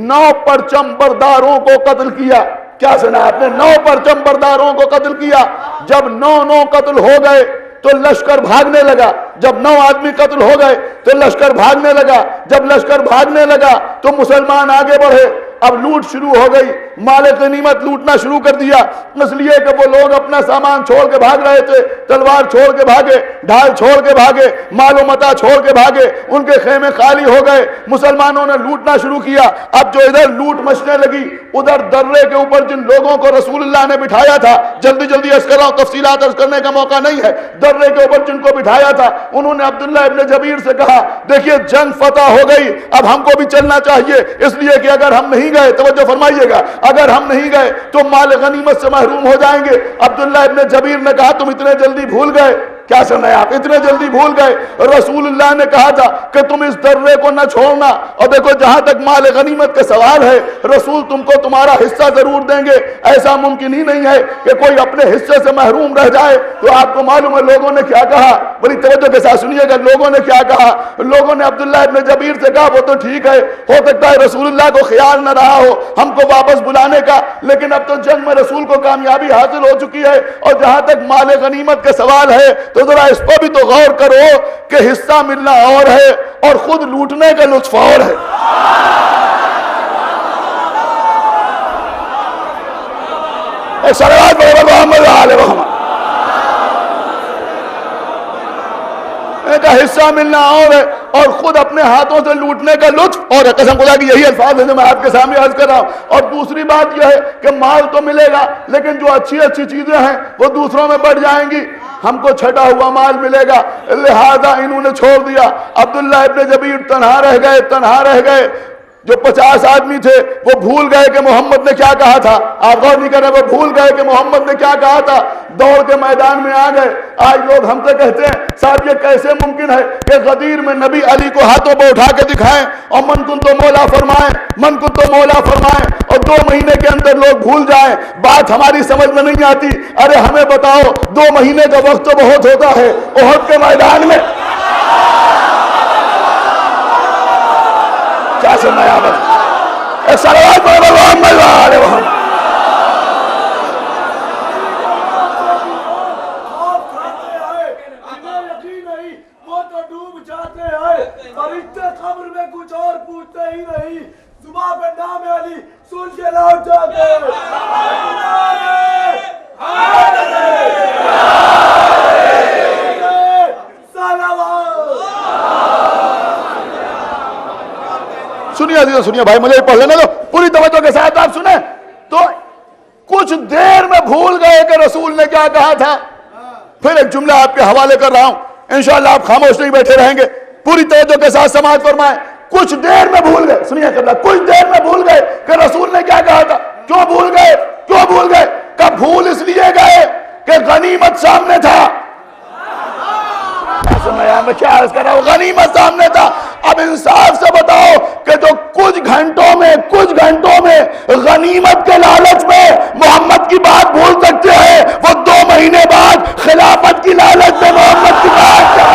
9 پرچم برداروں کو قتل کیا. کیا سنا آپ نے؟ 9 پرچم برداروں کو قتل کیا. جب 9 قتل ہو گئے تو لشکر بھاگنے لگا. جب 9 آدمی قتل ہو گئے تو لشکر بھاگنے لگا. جب لشکر بھاگنے لگا تو مسلمان آگے بڑھے. اب لوٹ شروع ہو گئی، مال غنیمت لوٹنا شروع کر دیا. اس لیے کہ وہ لوگ اپنا سامان چھوڑ کے بھاگ رہے تھے، تلوار چھوڑ کے بھاگے، ڈھال چھوڑ کے بھاگے، مال و متاع چھوڑ کے بھاگے. ان کے خیمے خالی ہو گئے. مسلمانوں نے لوٹنا شروع کیا. اب جو ادھر لوٹ مچنے لگی، ادھر درے کے اوپر جن لوگوں کو رسول اللہ نے بٹھایا تھا، جلدی عرض کر رہا ہوں، تفصیلات عرض کرنے کا موقع نہیں ہے. درے کے اوپر جن کو بٹھایا تھا انہوں نے عبداللہ ابن جبیر سے کہا دیکھیے جنگ فتح ہو گئی، اب ہم کو بھی چلنا چاہیے، اس لیے کہ اگر ہم نہیں گئے، توجہ فرمائیے گا، اگر ہم نہیں گئے تو مال غنیمت سے محروم ہو جائیں گے. عبداللہ ابن جبیر نے کہا تم اتنے جلدی بھول گئے کیا سنا ہے آپ؟ اتنے جلدی بھول گئے؟ رسول اللہ نے کہا تھا کہ تم اس درے کو نہ چھوڑنا. اور دیکھو جہاں تک مال غنیمت کا سوال ہے، رسول تم کو تمہارا حصہ ضرور دیں گے. ایسا ممکن ہی نہیں ہے کہ کوئی اپنے حصے سے محروم رہ جائے. تو آپ کو معلوم ہے لوگوں نے کیا کہا؟ بڑی توجہ کے ساتھ سنیے گا. لوگوں نے کیا کہا؟ لوگوں نے عبداللہ ابن جبیر سے کہا وہ تو ٹھیک ہے، ہو سکتا ہے رسول اللہ کو خیال نہ رہا ہو ہم کو واپس بلانے کا، لیکن اب تو جنگ میں رسول کو کامیابی حاصل ہو چکی ہے. اور جہاں تک مال غنیمت کا سوال ہے تو ذرا اس پر بھی تو غور کرو کہ حصہ ملنا اور ہے اور خود لوٹنے کا لطف اور ہے. ایک صلوات پڑھو محمد آل محمد. کا حصہ ملنا اور ہے اور خود اپنے ہاتھوں سے لوٹنے کا لطف اور ہے. قسم خدا کی یہی الفاظ ہیں جو میں آپ کے سامنے عرض کر رہا ہوں. اور دوسری بات یہ ہے کہ مال تو ملے گا لیکن جو اچھی اچھی چیزیں ہیں وہ دوسروں میں بڑھ جائیں گی. ہم کو چھٹا ہوا مال ملے گا، لہذا انہوں نے چھوڑ دیا. عبداللہ ابن جبیر تنہا رہ گئے. جو 50 آدمی تھے وہ بھول گئے کہ محمد نے کیا کہا تھا. آپ غور نہیں کر رہے، وہ بھول گئے کہ محمد نے کیا کہا تھا. دوڑ کے میدان میں آ گئے. آج لوگ ہم سے کہتے ہیں صاحب یہ کیسے ممکن ہے کہ غدیر میں نبی علی کو ہاتھوں پہ اٹھا کے دکھائیں اور من کن تو مولا فرمائیں اور 2 مہینے کے اندر لوگ بھول جائیں. بات ہماری سمجھ میں نہیں آتی. ارے ہمیں بتاؤ 2 مہینے کا وقت تو بہت ہوتا ہے. احد کے میدان میں کیا سننا ہے آپ؟ ایک صلوات پڑھو محمد آل محمد. وہ تو ڈوب جاتے ہیں فرشتے قبر میں کچھ اور پوچھتے ہی نہیں، زبان پہ نام علی سن کے لوٹ جاتے ہیں. سنیے بھائی، مجھے پڑھ لینے دو پوری توجہ کے ساتھ. آپ سنیں تو کچھ دیر میں بھول گئے کہ رسول نے کیا کہا تھا. پھر ایک جملہ آپ کے حوالے کر رہا ہوں، انشاءاللہ آپ خاموش نہیں بیٹھے رہیں گے. پوری توجہ کے ساتھ سماعت فرمائیں. کچھ دیر میں بھول گئے، سنیے قبلہ، کچھ دیر میں بھول گئے کہ رسول نے کیا کہا تھا. کیوں بھول گئے؟ کہ بھول اس لیے گئے کہ غنیمت سامنے تھا. میں کیا عرض کر رہا ہوں؟ غنیمت سامنے تھا. اب انصاف سے بتاؤ کہ جو کچھ گھنٹوں میں غنیمت کے لالچ میں محمد کی بات بھول سکتے ہیں، وہ 2 مہینے بعد خلافت کی لالچ میں محمد کی بات کیا؟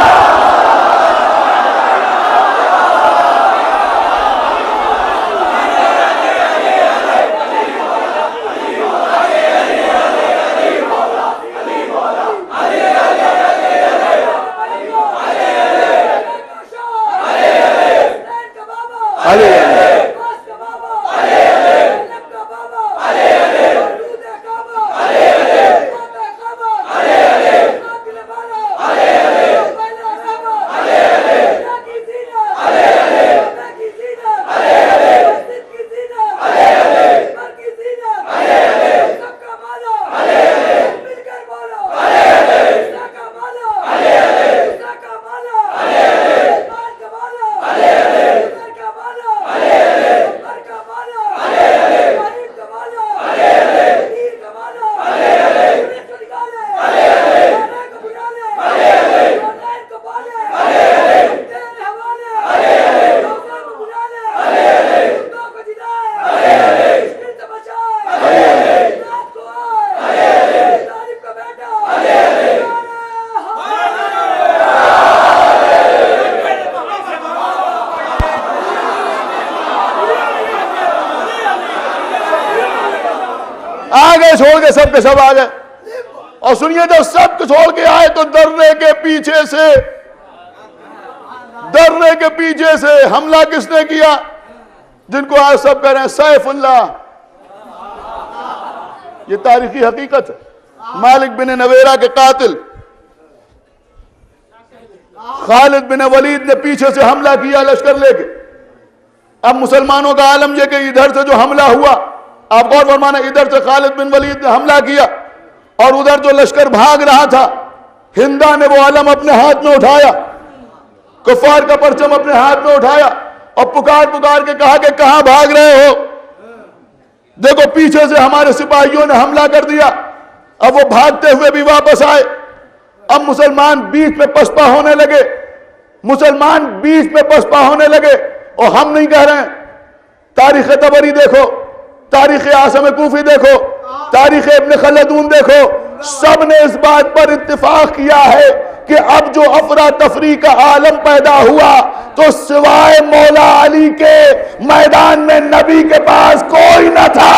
چھوڑ کے سب آ گئے. اور سنیے جب سب چھوڑ کے آئے تو درے کے پیچھے سے حملہ کس نے کیا؟ جن کو آج سب کہہ رہے ہیں سیف اللہ. یہ تاریخی حقیقت ہے. مالک بن نویرہ کے قاتل خالد بن ولید نے پیچھے سے حملہ کیا لشکر لے کے. اب مسلمانوں کا عالم یہ کہ ادھر سے جو حملہ ہوا، آپ غور فرمانا، ادھر سے خالد بن ولید نے حملہ کیا اور ادھر جو لشکر بھاگ رہا تھا، ہندا نے وہ علم اپنے ہاتھ میں اٹھایا، کفار کا پرچم اپنے ہاتھ میں اٹھایا اور پکار کے کہا کہ کہاں بھاگ رہے ہو؟ دیکھو پیچھے سے ہمارے سپاہیوں نے حملہ کر دیا. اب وہ بھاگتے ہوئے بھی واپس آئے. اب مسلمان بیچ میں پسپا ہونے لگے، مسلمان بیچ میں پسپا ہونے لگے، اور ہم نہیں کہہ رہے ہیں۔ تاریخ طبری دیکھو، تاریخ عاصم کوفی دیکھو، تاریخ ابن خلدون دیکھو، سب نے اس بات پر اتفاق کیا ہے کہ اب جو افراتفری کا عالم پیدا ہوا تو سوائے مولا علی کے میدان میں نبی کے پاس کوئی نہ تھا۔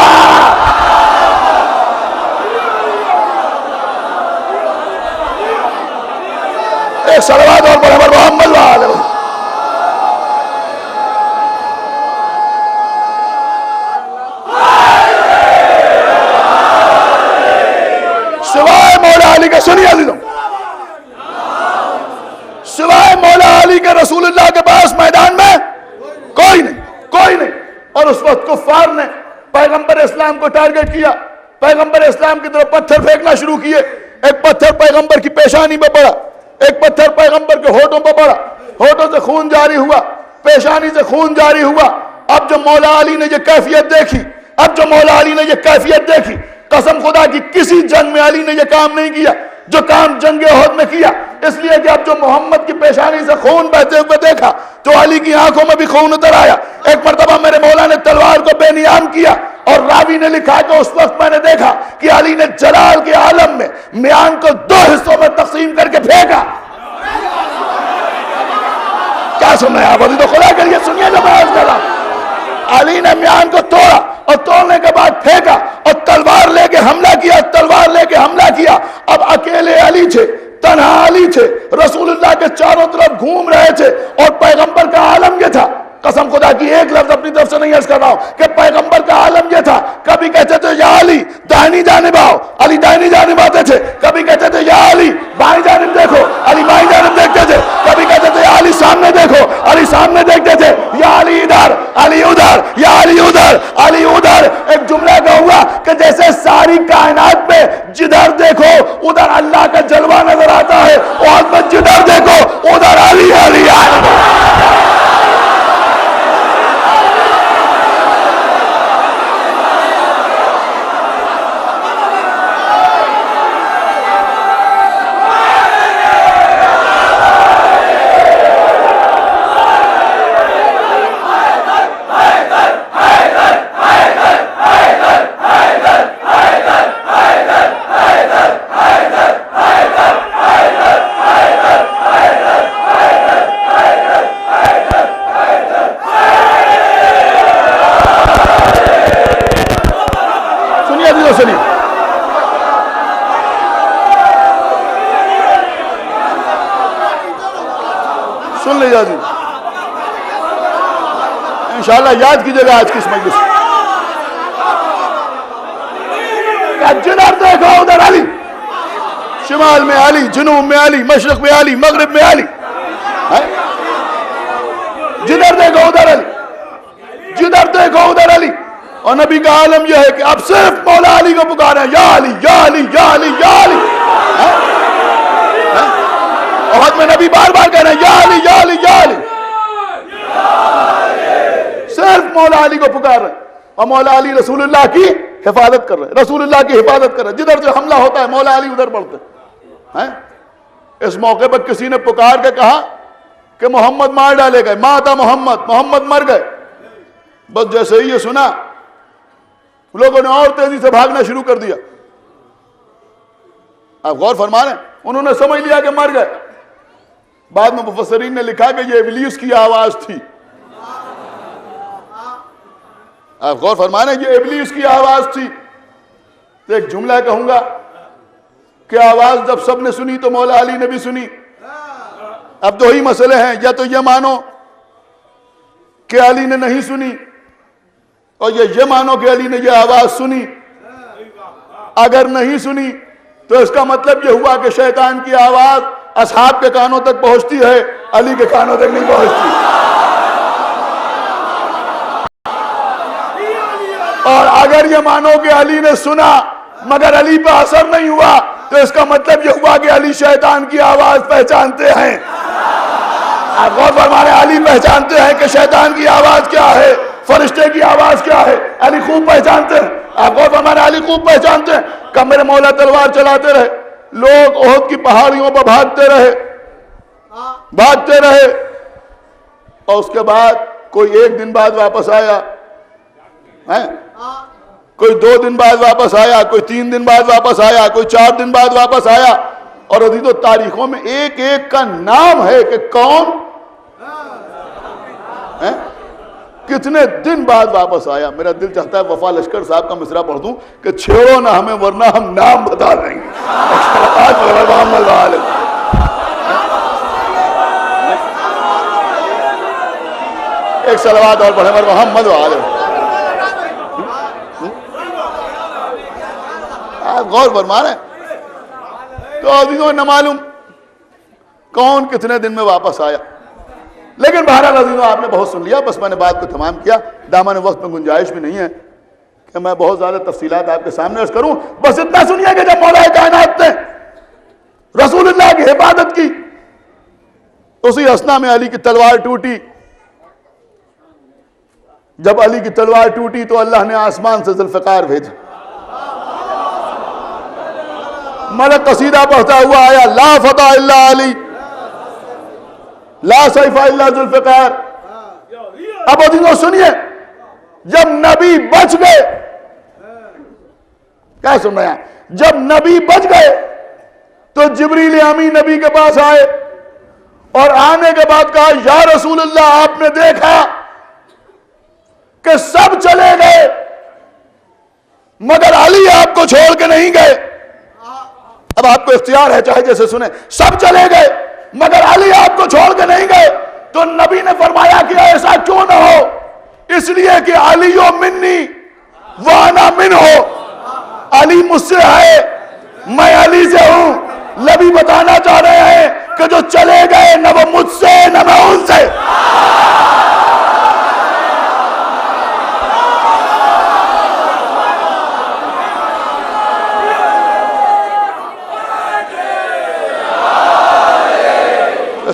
ایک صلوات اور پڑھیں محمد وآلہ وسلم۔ سوائے مولا علی کے، سنیے عزیزوں، سوائے مولا علی کے رسول اللہ کے پاس میدان میں کوئی نہیں، کوئی نہیں۔ اور اس وقت کفار نے پیغمبر اسلام کو ٹارگٹ کیا، پیغمبر اسلام کی طرف پتھر پھینکنا شروع کیے۔ ایک پتھر پیغمبر کی پیشانی پہ پڑا، ایک پتھر پیغمبر کے ہونٹوں پہ پڑا، ہونٹوں سے خون جاری ہوا، پیشانی سے خون جاری ہوا۔ اب جو مولا علی نے یہ کیفیت دیکھی، اب جو مولا علی نے یہ کیفیت دیکھی، قسم خدا کی کسی جنگ میں علی نے یہ کام نہیں کیا جو کام جنگ احد میں کیا، اس لیے کہ اب جو محمد کی پیشانی سے خون بہتے ہوئے دیکھا تو علی کی آنکھوں میں بھی خون اتر آیا۔ ایک مرتبہ میرے مولا نے تلوار کو بے نیام کیا، اور راوی نے لکھا کہ اس وقت میں نے دیکھا کہ علی نے جلال کے عالم میں میان کو 2 حصوں میں تقسیم کر کے پھینکا۔ کیا سن رہے ہیں آپ؟ ابھی تو خدا کے لیے سنیے جو میں عرض کر رہا ہوں۔ علی نے میان کو توڑا اور توڑنے کے بعد پھینکا اور تلوار لے کے حملہ کیا، تلوار لے کے حملہ کیا۔ اب اکیلے علی تھے، تنہا علی تھے، رسول اللہ کے چاروں طرف گھوم رہے تھے، اور پیغمبر کا عالم یہ تھا، قسم خدا کی ایک لفظ اپنی طرف سے نہیں عرض کر رہا ہوں کہ پیغمبر کا عالم یہ تھا، کبھی کہتے تھے یا علی دائنی جانب آؤ، علی دائنی جانب آتے تھے، کبھی کہتے تھے یا علی بائیں جانب دیکھو، علی بائیں جانب دیکھتے تھے، کبھی کہتے تھے یا علی سامنے دیکھو، علی سامنے دیکھتے تھے، یا علی ادھر، علی ادھر، یا علی ادھر، علی ادھر۔ ایک جملہ کا ہوا کہ جیسے ساری کائنات میں جدھر دیکھو ادھر اللہ کا جلوہ نظر آتا ہے، اور میں جدھر دیکھو ادھر علی علی علی۔ سن لیجیے جی، انشاءاللہ یاد کیجیے گا آج کی اس مجلس کہ جدھر دیکھو ادھر علی، شمال میں علی، جنوب میں علی، مشرق میں علی، مغرب میں علی، جدھر دیکھو ادھر علی، جدھر دیکھو ادھر علی۔ اور نبی کا عالم یہ ہے کہ اب صرف مولا علی کو پکارے ہیں، یا علی یا علی یا علی یا علی۔ احد میں نبی بار بار کہہ رہے ہیں یا علی یا علی یا علی، صرف مولا علی کو پکار رہے ہیں، اور مولا علی رسول اللہ کی حفاظت کر رہے ہیں، رسول اللہ کی حفاظت کر رہے ہیں۔ جدھر سے حملہ ہوتا ہے مولا علی ادھر بڑھتے ہیں۔ اس موقع پر کسی نے پکار کے کہا کہ محمد مار ڈالے گئے، ماتا محمد، محمد مر گئے۔ بس جیسے ہی یہ سنا لوگوں نے اور تیزی سے بھاگنا شروع کر دیا۔ آپ غور فرما رہے ہیں، انہوں نے سمجھ لیا کہ مر گئے۔ بعد میں مفسرین نے لکھا کہ یہ ابلیس کی آواز تھی۔ آپ غور فرما رہے ہیں، یہ ابلیس کی آواز تھی۔ تو ایک جملہ کہوں گا کہ آواز جب سب نے سنی تو مولا علی نے بھی سنی۔ اب دو ہی مسئلے ہیں، یا تو یہ مانو کہ علی نے نہیں سنی، اور یہ مانو کہ علی نے یہ آواز سنی۔ اگر نہیں سنی تو اس کا مطلب یہ ہوا کہ شیطان کی آواز اصحاب کے کانوں تک پہنچتی ہے، علی کے کانوں تک نہیں پہنچتی۔ اور اگر یہ مانو کہ علی نے سنا مگر علی پہ اثر نہیں ہوا تو اس کا مطلب یہ ہوا کہ علی شیطان کی آواز پہچانتے ہیں۔ آپ غور فرما رہے ہیں، علی پہچانتے ہیں کہ شیطان کی آواز کیا ہے، فرشتے کی آواز کیا ہے، علی خوب پہچانتے ہیں۔ آپ غور فرما رہے ہیں، علی خوب پہچانتے ہیں۔ کہ میرے مولا تلوار چلاتے رہے، لوگ احد کی پہاڑیوں پر بھاگتے رہے اور اس کے بعد کوئی 1 دن بعد واپس آیا، کوئی 2 دن بعد واپس آیا، کوئی 3 دن بعد واپس آیا، کوئی 4 دن بعد واپس آیا، اور عزیزو تاریخوں میں ایک ایک کا نام ہے کہ کون کتنے دن بعد واپس آیا۔ میرا دل چاہتا ہے وفا لشکر صاحب کا مصرع پڑھ دوں کہ چھیڑو نہ ہمیں ورنہ ہم نام بتا دیں گے۔ ایک صلوات اور پڑھیں محمد وآلہ۔ آپ غور فرما رہے ہیں؟ تو عزیزوں نہ معلوم کون کتنے دن میں واپس آیا، لیکن بہرحال عزیزوں آپ نے بہت سن لیا، بس میں نے بات کو تمام کیا، دامن وقت میں گنجائش بھی نہیں ہے کہ میں بہت زیادہ تفصیلات آپ کے سامنے عرض کروں۔ بس اتنا سنیے کہ جب مولا کائنات نے رسول اللہ کی حفاظت کی، اسی اثنا میں علی کی تلوار ٹوٹی۔ جب علی کی تلوار ٹوٹی تو اللہ نے آسمان سے ذوالفقار بھیجا، ملک قصیدہ پڑھتا ہوا آیا، لا فتح الا علی لا سیف الا ذوالفقار۔ اب عزیزوں سنیے، جب نبی بچ گئے، کیا سن رہے ہیں؟ جب نبی بچ گئے تو جبریل امین نبی کے پاس آئے اور آنے کے بعد کہا، یا رسول اللہ آپ نے دیکھا کہ سب چلے گئے مگر علی آپ کو چھوڑ کے نہیں گئے۔ اب آپ کو اختیار ہے، چاہے جیسے سنیں، سب چلے گئے مگر علی آپ کو چھوڑ کے نہیں گئے۔ تو نبی نے فرمایا کہ ایسا کیوں نہ ہو، اس لیے کہ علی منی وانا من ہو، علی مجھ سے ہے میں علی سے ہوں۔ نبی بتانا چاہ رہے ہیں کہ جو چلے گئے نہ وہ مجھ سے نہ میں ان سے۔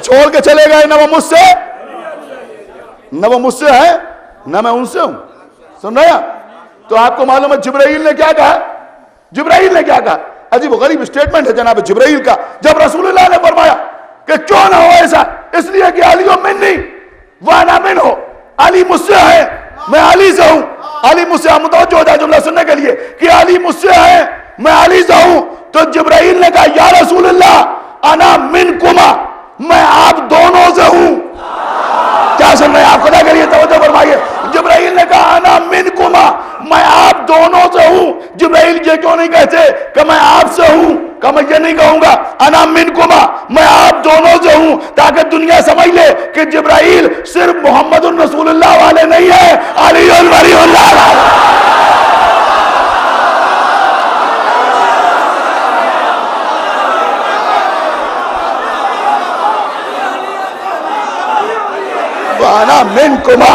چھوڑ کے چلے گئے، نہ وہ مجھ سے ہے نہ میں ان سے ہوں۔ سن رہے ہیں؟ تو آپ کو معلوم ہے جبرائیل نے کیا کہا؟ جبرائیل نے کیا کہا؟ عجیب و غریب اسٹیٹمنٹ ہے جناب جبرائیل کا۔ جب رسول اللہ نے فرمایا کہ کیوں نہ ہو ایسا، اس لیے کہ علی منی وانا من ہو، علی مجھ سے ہے میں علی سے ہوں۔ علی مجھ سے، متوجہ ہو جائے جملہ سننے کے لیے کہ علی مجھ سے ہے میں علی سے ہوں۔ تو جبرائیل نے کہا، یا رسول اللہ انا منکما، میں آپ دونوں سے ہوں۔ کیا سن رہے ہیں آپ؟ خدا کے لیے توجہ فرمائیے۔ جبرائیل نے کہا انا منکما، میں آپ دونوں سے ہوں۔ جبرائیل یہ کیوں نہیں کہتے کہ میں آپ سے ہوں، کہ میں یہ نہیں کہوں گا انا منکما میں آپ دونوں سے ہوں، تاکہ دنیا سمجھ لے کہ جبرائیل صرف محمد الرسول اللہ والے نہیں ہے، علی ولی اللہ والے۔ وانا منکما،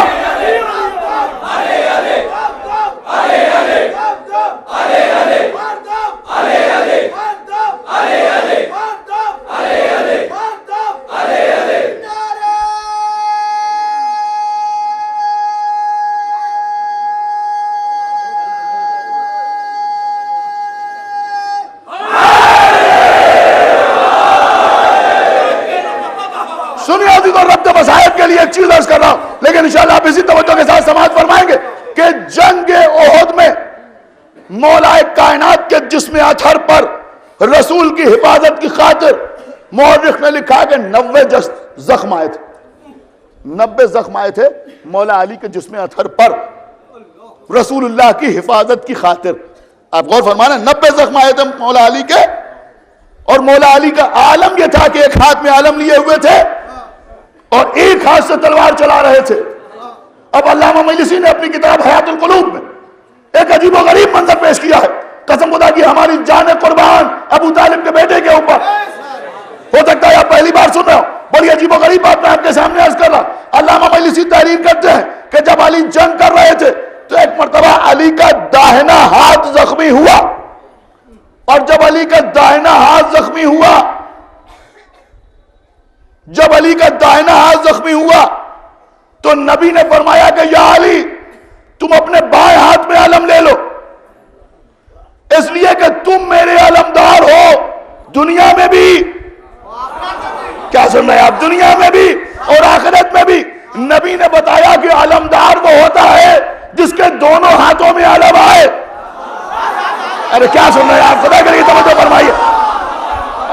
ایک چیز عرض کر رہا ہوں، لیکن انشاءاللہ آپ اسی توجہ کے ساتھ سماعت فرمائیں گے کہ جنگ احد میں مولا کائنات کے جسم اطہر پر رسول کی حفاظت کی خاطر مورخ نے لکھا کہ 90 زخم آئے تھے۔ 90 زخم آئے تھے مولا علی کے جسم اطہر پر رسول اللہ کی حفاظت کی خاطر۔ آپ غور فرمانا، 90 زخم آئے تھے مولا علی کے، اور مولا علی کا عالم یہ تھا کہ ایک ہاتھ میں عالم لیے ہوئے تھے اور ایک ہاتھ سے تلوار چلا رہے تھے۔ اب علامہ مجلسی نے اپنی کتاب حیات القلوب میں ایک عجیب و غریب منظر پیش کیا ہے، قسم خدا کی ہماری جان قربان ابو طالب کے بیٹے کے اوپر۔ ہو سکتا ہے آپ پہلی بار سن رہے ہو، بڑی عجیب و غریب بات میں آپ کے سامنے عرض کر رہا۔ علامہ مجلسی تحریر کرتے ہیں کہ جب علی جنگ کر رہے تھے تو ایک مرتبہ علی کا داہنا ہاتھ زخمی ہوا، اور جب علی کا داہنا ہاتھ زخمی ہوا تو نبی نے فرمایا کہ یا علی تم اپنے بائیں ہاتھ میں علم لے لو، اس لیے کہ تم میرے علمدار ہو دنیا میں بھی، کیا سن رہے ہیں آپ، دنیا میں بھی اور آخرت میں بھی۔ نبی نے بتایا کہ علمدار وہ ہوتا ہے جس کے دونوں ہاتھوں میں علم آئے۔ ارے کیا سن رہے ہیں آپ، خدا کے لیے توجہ فرمائیے۔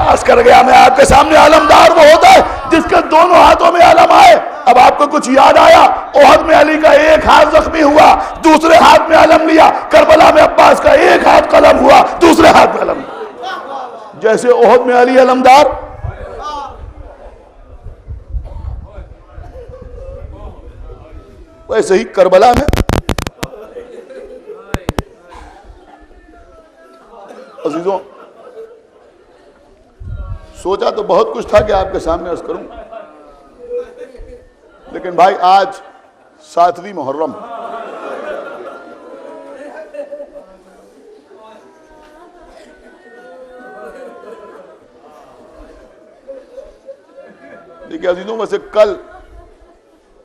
عرض کر گیا میں آپ کے سامنے، علمدار وہ ہوتا ہے جس کے دونوں ہاتھوں میں علم آئے۔ اب آپ کو کچھ یاد آیا، احد میں علی کا ایک ہاتھ زخمی ہوا، دوسرے ہاتھ میں علم لیا۔ کربلا میں عباس کا ایک ہاتھ قلم ہوا، دوسرے ہاتھ میں علم لیا۔ جیسے احد میں علی علمدار، ویسے ہی کربلا میں عزیزوں سوچا تو بہت کچھ تھا کہ آپ کے سامنے عرض کروں، لیکن بھائی آج 7ویں محرم، دیکھیں عزیزوں، ویسے کل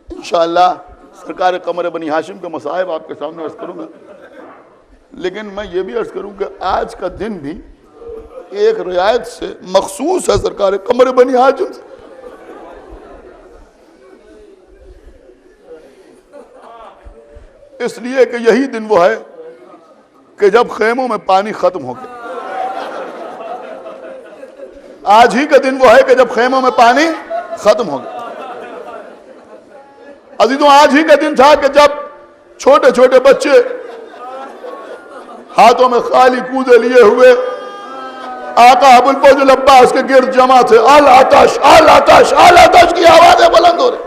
انشاءاللہ سرکار قمر بنی ہاشم کے مصائب آپ کے سامنے عرض کروں گا، لیکن میں یہ بھی عرض کروں کہ آج کا دن بھی ایک رعایت سے مخصوص ہے سرکار قمر بنی ہاشم سے۔ اس لیے کہ یہی دن وہ ہے کہ جب خیموں میں پانی ختم ہو گیا۔ آج ہی کا دن وہ ہے کہ جب خیموں میں پانی ختم ہو گیا۔ عزیزوں آج ہی کا دن تھا کہ جب چھوٹے چھوٹے بچے ہاتھوں میں خالی کوزے لیے ہوئے آقا ابوالفضل عباس کے گرد جمع تھے۔ العطش العطش العطش کی آوازیں بلند ہو رہی،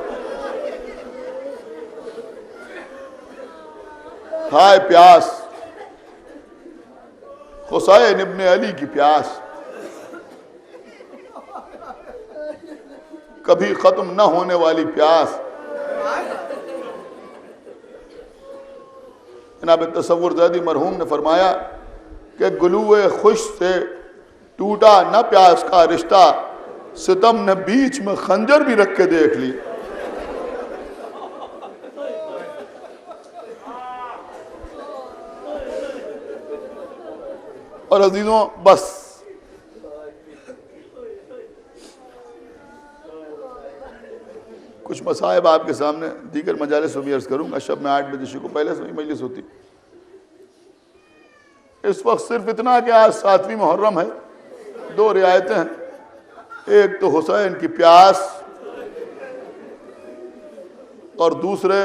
ہائے پیاس، حسین ابن علی کی پیاس، کبھی ختم نہ ہونے والی پیاس۔ جناب تصور زیدی مرحوم نے فرمایا کہ گلوئے خوش سے ٹوٹا نہ پیاس کا رشتہ، ستم نے بیچ میں خنجر بھی رکھ کے دیکھ لی۔ اور عزیزوں بس کچھ مصائب آپ کے سامنے دیگر مجالس میں بھی عرض کروں گا۔ شب میں 8 بجے شروع، پہلے سے مجلس ہوتی، اس وقت صرف اتنا کہ آج 7ویں محرم ہے، 2 رعایتیں ہیں، ایک تو حسین کی پیاس اور دوسرے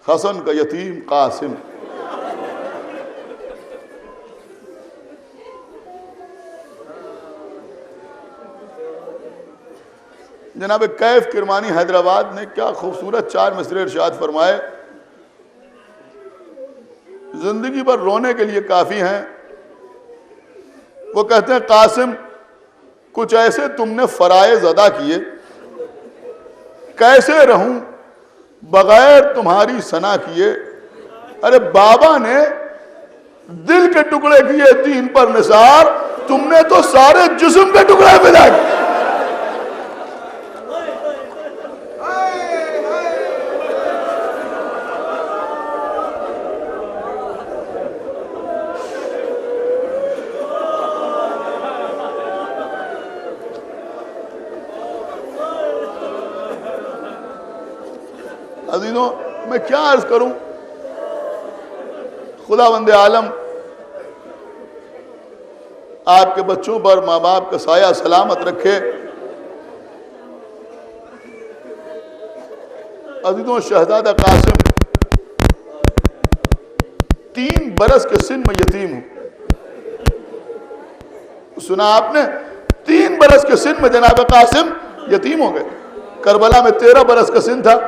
حسن کا یتیم قاسم۔ جناب کیف کرمانی حیدرآباد نے کیا خوبصورت 4 مصرعے ارشاد فرمائے، زندگی بھر رونے کے لیے کافی ہیں۔ وہ کہتے ہیں قاسم کچھ ایسے تم نے فرائض ادا کیے، کیسے رہوں بغیر تمہاری ثنا کیے۔ ارے بابا نے دل کے ٹکڑے کیے دین پر نثار، تم نے تو سارے جسم کے ٹکڑے فدا کیے۔ عزیزوں میں کیا عرض کروں، خداوند عالم آپ کے بچوں پر ماں باپ کا سایہ سلامت رکھے۔ عزیزوں شہزادہ قاسم 3 برس کے سن میں یتیم ہوں، سنا آپ نے، 3 برس کے سن میں جناب قاسم یتیم ہو گئے۔ کربلا میں 13 برس کا سن تھا۔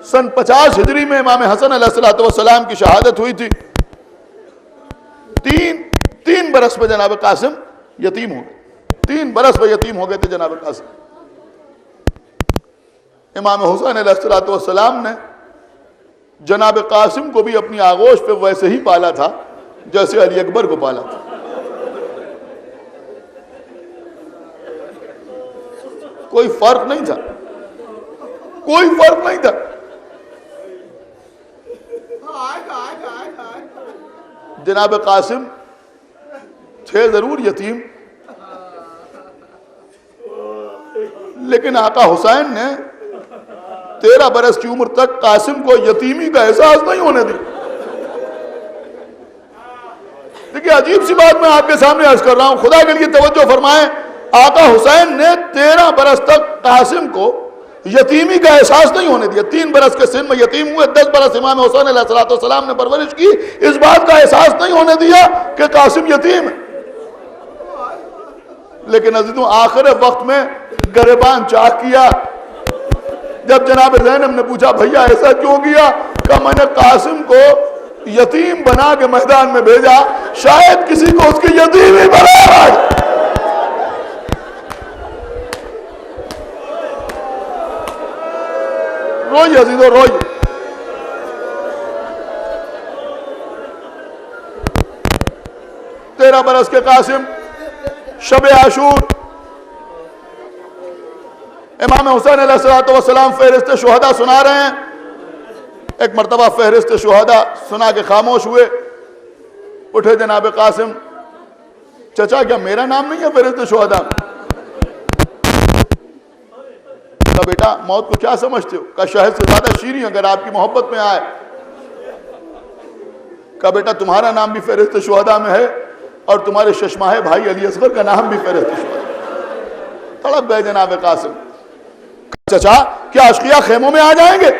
سن 50 ہجری میں امام حسن علیہ السلام کی شہادت ہوئی تھی۔ 3 برس میں جناب قاسم یتیم ہو گئے، 3 برس میں یتیم ہو گئے تھے جناب قاسم۔ امام حسین علیہ السلام نے جناب قاسم کو بھی اپنی آغوش پہ ویسے ہی پالا تھا جیسے علی اکبر کو پالا تھا۔ کوئی فرق نہیں تھا، کوئی فرق نہیں تھا۔ جناب قاسم تھے ضرور یتیم، لیکن آقا حسین نے 13 برس کی عمر تک قاسم کو یتیمی کا احساس نہیں ہونے دی۔ دیکھیں عجیب سی بات میں آپ کے سامنے عرض کر رہا ہوں، خدا کے لیے توجہ فرمائیں، آقا حسین نے 13 برس تک قاسم کو یتیمی کا احساس نہیں ہونے دیا۔ 3 برس کے سن میں یتیم ہوئے، 10 برس امام حسین علیہ السلام نے پرورش کی، اس بات کا احساس نہیں ہونے دیا کہ قاسم یتیم ہے۔ لیکن عزیزوں آخر وقت میں گریبان چاک کیا، جب جناب زینب نے پوچھا بھیا ایسا کیوں کیا، کہ میں نے قاسم کو یتیم بنا کے میدان میں بھیجا، شاید کسی کو اس کی یتیمی بنا۔ روئی عزیزو روئی۔ 13 برس کے قاسم شب عاشور، امام حسین علیہ السلام فہرست شہداء سنا رہے ہیں۔ ایک مرتبہ فہرست شہداء سنا کے خاموش ہوئے، اٹھے جناب قاسم، چچا کیا میرا نام نہیں ہے فہرست شہداء؟ کہا بیٹا موت کو کیا سمجھتے ہو؟ کہا شہد سے زیادہ شیریں اگر آپ کی محبت میں آئے۔ کہا بیٹا تمہارا نام بھی فہرست شہداء میں ہے اور تمہارے ششماہ بھائی علی اصغر کا نام بھی فہرست شہداء۔ تڑپ گئے جناب قاسم۔ چچا کیا اشقیاء خیموں میں آ جائیں گے؟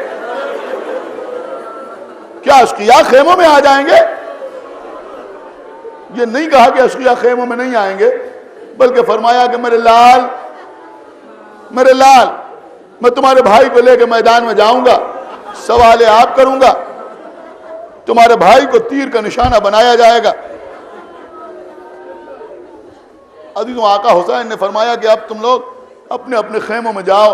کیا اشقیاء خیموں میں آ جائیں گے؟ یہ نہیں کہا کہ اشقیاء خیموں میں نہیں آئیں گے، بلکہ فرمایا کہ میرے لال میں تمہارے بھائی کو لے کے میدان میں جاؤں گا، سوال آپ کروں گا، تمہارے بھائی کو تیر کا نشانہ بنایا جائے گا۔ عزیزوں آقا حسین نے فرمایا کہ اب تم لوگ اپنے اپنے خیموں میں جاؤ،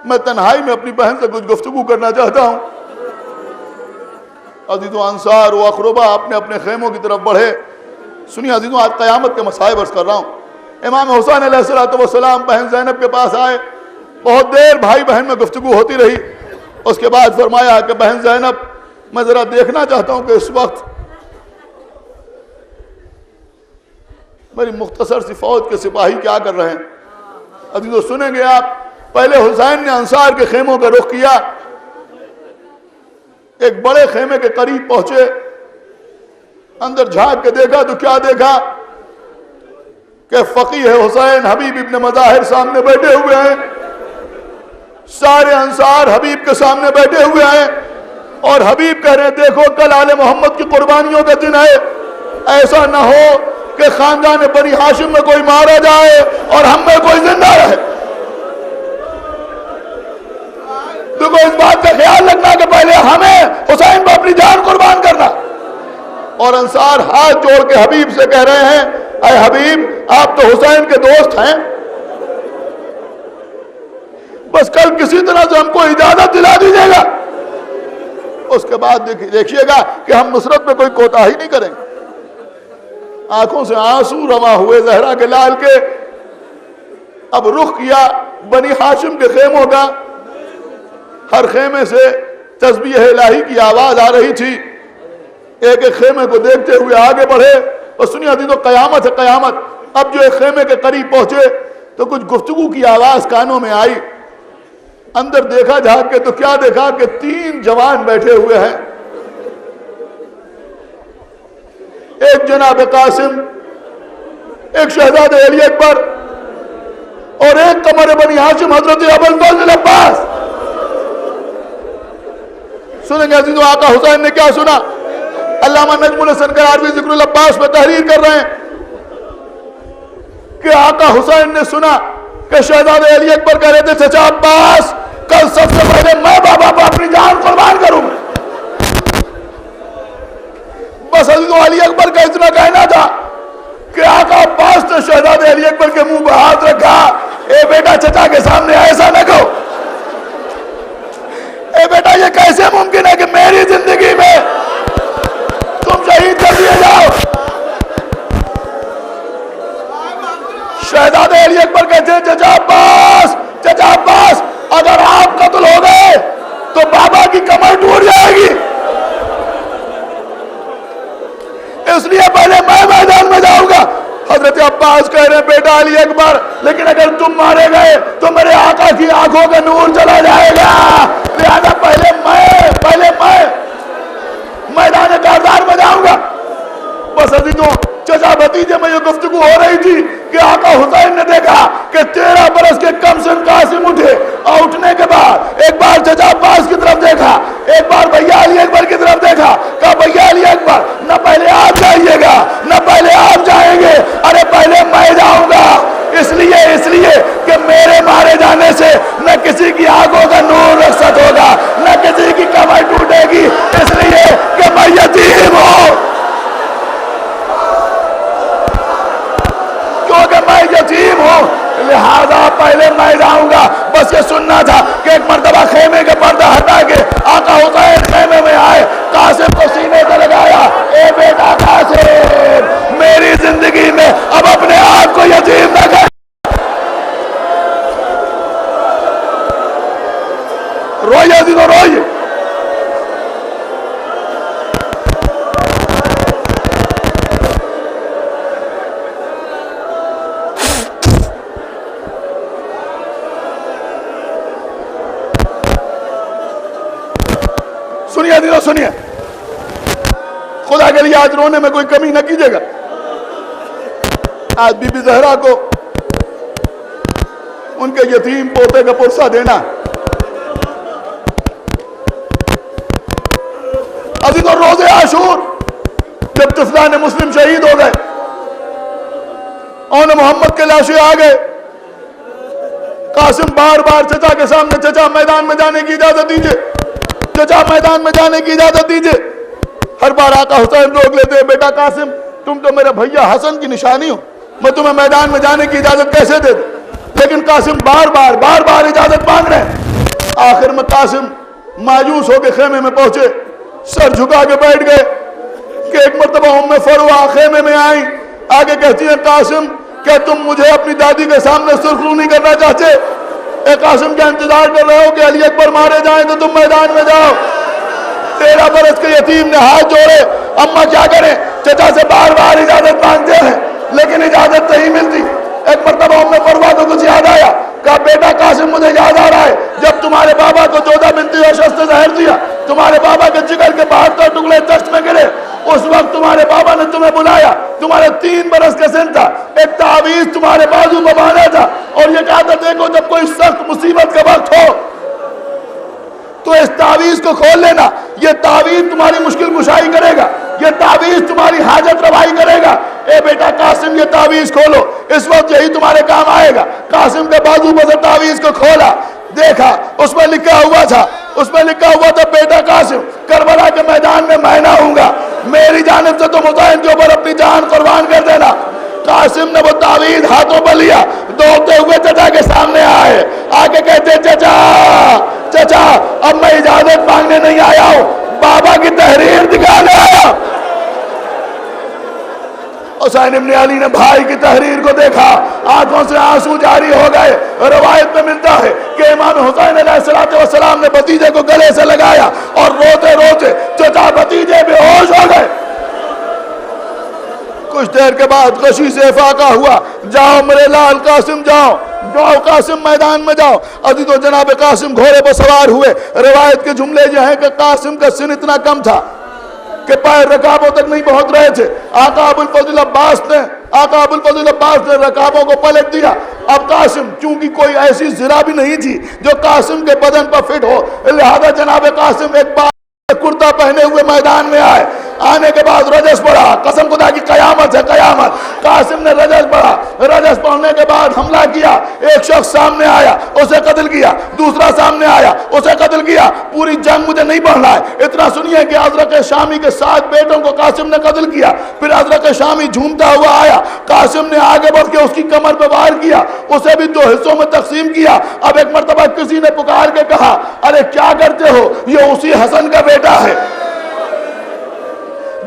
میں تنہائی میں اپنی بہن سے کچھ گفتگو کرنا چاہتا ہوں۔ عزیزوں انصار و اقربا اپنے اپنے خیموں کی طرف بڑھے۔ سنیے عزیزوں آج قیامت کے مصائب عرض کر رہا ہوں۔ امام حسین علیہ السلام بہن زینب کے پاس آئے، بہت دیر بھائی بہن میں گفتگو ہوتی رہی۔ اس کے بعد فرمایا کہ بہن زینب میں ذرا دیکھنا چاہتا ہوں کہ اس وقت میری مختصر سی فوج کے سپاہی کیا کر رہے ہیں۔ عزیزوں سنیں گے آپ، پہلے حسین نے انصار کے خیموں کا رخ کیا، ایک بڑے خیمے کے قریب پہنچے، اندر جھانک کے دیکھا تو کیا دیکھا کہ فقیہ حسین حبیب ابن مظاہر سامنے بیٹھے ہوئے ہیں، سارے انصار حبیب کے سامنے بیٹھے ہوئے ہیں، اور حبیب کہہ رہے ہیں دیکھو کل آل محمد کی قربانیوں کا دن ہے، ایسا نہ ہو کہ خاندان بنی ہاشم میں کوئی مارا جائے اور ہم میں کوئی زندہ رہے۔ دیکھو اس بات کا خیال رکھنا کہ پہلے ہمیں حسین پر اپنی جان قربان کرنا۔ اور انصار ہاتھ جوڑ کے حبیب سے کہہ رہے ہیں اے حبیب آپ تو حسین کے دوست ہیں، بس کل کسی طرح سے ہم کو اجازت دلا دیجیے گا۔ اس کے بعد دیکھیے گا کہ ہم نصرت میں کوئی کوتاہی نہیں کریں گے۔ آنکھوں سے آنسو رواں ہوئے زہرا کے لال کے۔ اب رخ کیا بنی ہاشم کے خیموں کا، ہر خیمے سے تسبیح الہی کی آواز آ رہی تھی۔ ایک ایک خیمے کو دیکھتے ہوئے آگے بڑھے، اور سنیے عزیزو قیامت ہے قیامت۔ اب جو ایک خیمے کے قریب پہنچے تو کچھ گفتگو کی آواز کانوں میں آئی، اندر دیکھا جھانک کے تو کیا دیکھا کہ 3 جوان بیٹھے ہوئے ہیں، ایک جناب قاسم، ایک شہزادہ علی اکبر، اور ایک قمر بنی ہاشم حضرت ابو الفضل عباس۔ سنیں گے عزیزو آقا حسین نے کیا سنا؟ علامہ نجم الحسن قرآروی ذکر العباس میں تحریر کر رہے ہیں کہ آقا حسین نے سنا کہ شہزادہ علی اکبر کہہ رہے تھے چچا عباس کل سب سے پہلے میں بابا پر اپنی جان قربان کروں گا۔ بس عزیزو علی اکبر کا اتنا کہنا تھا کہ آقا عباس نے شہزادہ علی اکبر کے منہ پر ہاتھ رکھا، اے بیٹا چچا کے سامنے ایسا نہ کہو، اے بیٹا یہ کیسے ممکن ہے کہ میری زندگی میں تم شہید کر دیے جاؤ۔ شہزادہ علی اکبر کہتے ہیں چچا عباس اگر آپ قتل ہو گئے تو بابا کی کمر ٹوٹ جائے گی، اس لیے پہلے میں عباس کہہ رہے ہیں بیٹا علی اکبر لیکن اگر تم مارے گئے تو میرے آقا کی آنکھوں کا نور چلا جائے گا، لہذا پہلے میں میدان کارزار میں جاؤں گا۔ بس عزیزوں چچا بھتیجے میں یہ گفتگو ہو رہی تھی کہ آقا حسین نے دیکھا کہ 13 برس کے کم سن قاسم اٹھے اور اٹھنے کے بعد ایک بار چچا عباس کی طرف دیکھا، ایک بار بھیا علی اکبر کی طرف دیکھا، کہا بھیا علی اکبر نہ پہلے آپ جائیے گا نہ پہلے آپ جائیں گے، ارے پہلے میں جاؤں گا، اس لیے کہ میرے مارے جانے سے نہ کسی کی آنکھوں کا نور رخصت ہوگا نہ کسی کی کمر ٹوٹے گی، اس لیے کہ میں یتیم ہوں، کیونکہ میں یتیم ہوں، لہذا پہلے میں جاؤں گا۔ بس یہ سننا تھا کہ ایک مرتبہ خیمے کے پردہ ہٹا کے آقا حسین خیمے میں آئے، قاسم کو سینے سے لگایا، اے بیٹا قاسم میری زندگی میں اب اپنے آپ کو یتیم نہ کر، روئیے عزیزو روئیے۔ سنیے خدا کے لیے آج رونے میں کوئی کمی نہ کیجیے گا۔ آج بی بی زہرا کو ان کے یتیم پوتے کا پرسہ دینا، عزیزوں روز عاشور جب طفلان مسلم شہید ہو گئے، اون محمد کے لاشیں آ گئے، قاسم بار بار چچا کے سامنے چچا میدان میں جانے کی اجازت دیجئے، چچا میدان میں جانے کی اجازت دیجئے، ہر بار آقا حسین روک لیتے ہیں، بیٹا قاسم تم تو میرے بھیا حسن کی نشانی ہو، میں تمہیں میدان میں جانے کی اجازت کیسے دے دوں، لیکن قاسم بار بار اجازت مانگ رہے ہیں۔ آخر میں قاسم مایوس ہو کے خیمے میں پہنچے، سر جھکا کے بیٹھ گئے کہ ایک مرتبہ ام فروہ خیمے میں آئیں، آگے کہتی ہیں قاسم کیا تم مجھے اپنی دادی کے سامنے سرخرو نہیں کرنا چاہتے؟ اے قاسم کیا انتظار کر رہے ہو کہ علی اکبر مارے جائیں تو تم میدان میں جاؤ؟ 13 برس کے یتیم نے ہاتھ جوڑے، اماں کیا کریں، چچا سے بار بار اجازت مانگتے ہیں لیکن اجازت نہیں ملتی۔ ایک مرتبہ ام فروہ کو کچھ یاد آیا، کہا بیٹا قاسم مجھے یاد آ رہا ہے جب تمہارے بابا کو جودہ بنت وحشت نے زہر دیا، تمہارے بابا کے جگر کے 72 ٹکڑے تخت میں گرے، اس وقت تمہارے بابا نے تمہیں بلایا، تمہارے 3 برس کا سن تھا، ایک تعویذ تمہارے بازو کو باندھا تھا اور یہ کہا تھا دیکھو جب کوئی سخت مصیبت کا وقت ہو تو اس تعویذ کو کھول لینا، یہ تعویذ تمہاری مشکل کشائی کرے گا، یہ تعویذ تمہاری حاجت روائی کرے گا، اے بیٹا قاسم یہ تعویذ کھولو، اس وقت یہی تمہارے کام آئے گا۔ قاسم کے بازو پر سے تعویذ کو کھولا، دیکھا اس میں لکھا ہوا تھا بیٹا قاسم کربلا کے میدان میں میں نہ ہوں گا، میری جانب سے تم حسین کے اوپر اپنی جان قربان کر دینا۔ قاسم نے وہ تعویذ ہاتھوں پر لیا، دوڑتے ہوئے چچا کے سامنے آئے، آگے کہتے چچا اب میں اجازت مانگنے نہیں آیا ہوں، بابا کی تحریر دکھانے آیا۔ حسین ابن علی نے بھائی کی تحریر کو دیکھا، آنکھوں سے آنسو جاری ہو گئے۔ روایت میں ملتا ہے کہ امام حسین علیہ السلام نے بھتیجے کو گلے سے لگایا اور روتے روتے چچا بھتیجے بے ہوش ہو گئے۔ کچھ دیر کے بعد غشی سے افاقہ ہوا، جاؤ میرے لال قاسم جاؤ قاسم میدان میں جاؤ۔ عزیزو جناب قاسم گھوڑے پر سوار ہوئے، روایت کے جملے یہ ہیں کہ قاسم کا سن اتنا کم تھا کہ پیر رکابوں تک نہیں پہنچ رہے تھے۔ آقا ابوالفضل عباس نے رکابوں کو پلٹ دیا۔ اب قاسم چونکہ کوئی ایسی زرہ بھی نہیں تھی جو قاسم کے بدن پر فٹ ہو، لہذا جناب قاسم ایک بار کرتا پہنے ہوئے میدان میں آئے۔ آنے کے بعد رجس پڑھا، قسم خدا کی قیامت ہے قیامت، قاسم نے رجس پڑھا، رجس پڑھنے کے بعد حملہ کیا، ایک شخص سامنے آیا اسے قتل کیا، دوسرا سامنے آیا اسے قتل کیا۔ پوری جنگ مجھے نہیں پڑھنا ہے، اتنا سنیے کہ ازرق شامی کے 7 بیٹوں کو قاسم نے قتل کیا۔ پھر ازرق شامی جھومتا ہوا آیا، قاسم نے آگے بڑھ کے اس کی کمر پہ وار کیا، اسے بھی 2 حصوں میں تقسیم کیا۔ اب ایک مرتبہ کسی نے پکار کے کہا ارے کیا کرتے ہو، یہ اسی حسن کا بیٹا ہے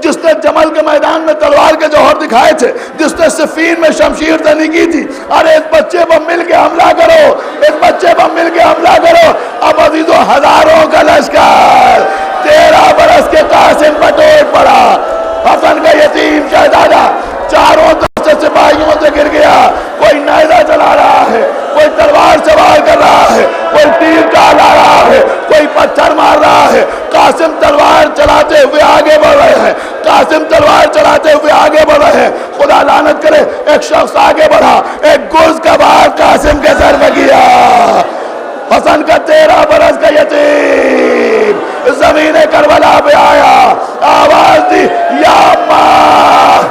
جس نے جمل کے میدان میں تلوار کے جوہر دکھائے تھے، جس نے صفین میں شمشیر تنی کی تھی۔ ارے اس بچے پر مل کے حملہ کرو، اس بچے پر مل کے حملہ کرو۔ اب عزیزو ہزاروں کا لشکر 13 برس کے قاسم پر ٹوٹ پڑا۔ حسن کا یتیم شہزادہ چاروں طرف سے سپاہیوں سے گر ایک شخص آگے بڑھا, ایک گز کا بار قاسم کے سر میں کیا. حسن کا 13 برس کا یتیم زمین کربلا پہ آیا, آواز دی یا اماں,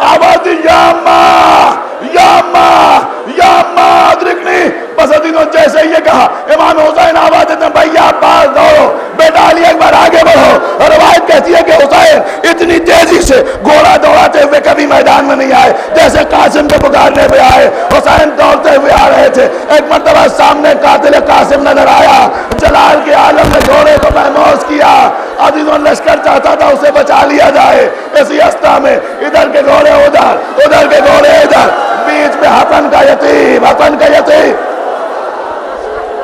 آواز دی یا اماں, یا اماں, یا اماں ادرکنی. بس ادینوں جیسے یہ کہا, امام حسین آواز دیتے ہیں بھیا پاس دوڑو, بیٹا علی اکبر آگے بڑھو. روایت کہتی ہے کہ حسین اتنی تیزی سے گھوڑا دوڑاتے ہوئے کبھی میدان میں نہیں آئے جیسے قاسم کے پکارنے پہ آئے. حسین دوڑتے ہوئے آ رہے تھے, ایک مرتبہ سامنے قاتل قاسم نظر آیا, جلال کے عالم نے گھوڑے کو مہموس کیا. عزیزوں لشکر چاہتا تھا اسے بچا لیا جائے, اسی استا میں ادھر کے گھوڑے ادھر, ادھر کے گھوڑے ادھر, بیچ میں حسن کا یتیم, حسن کا یتیم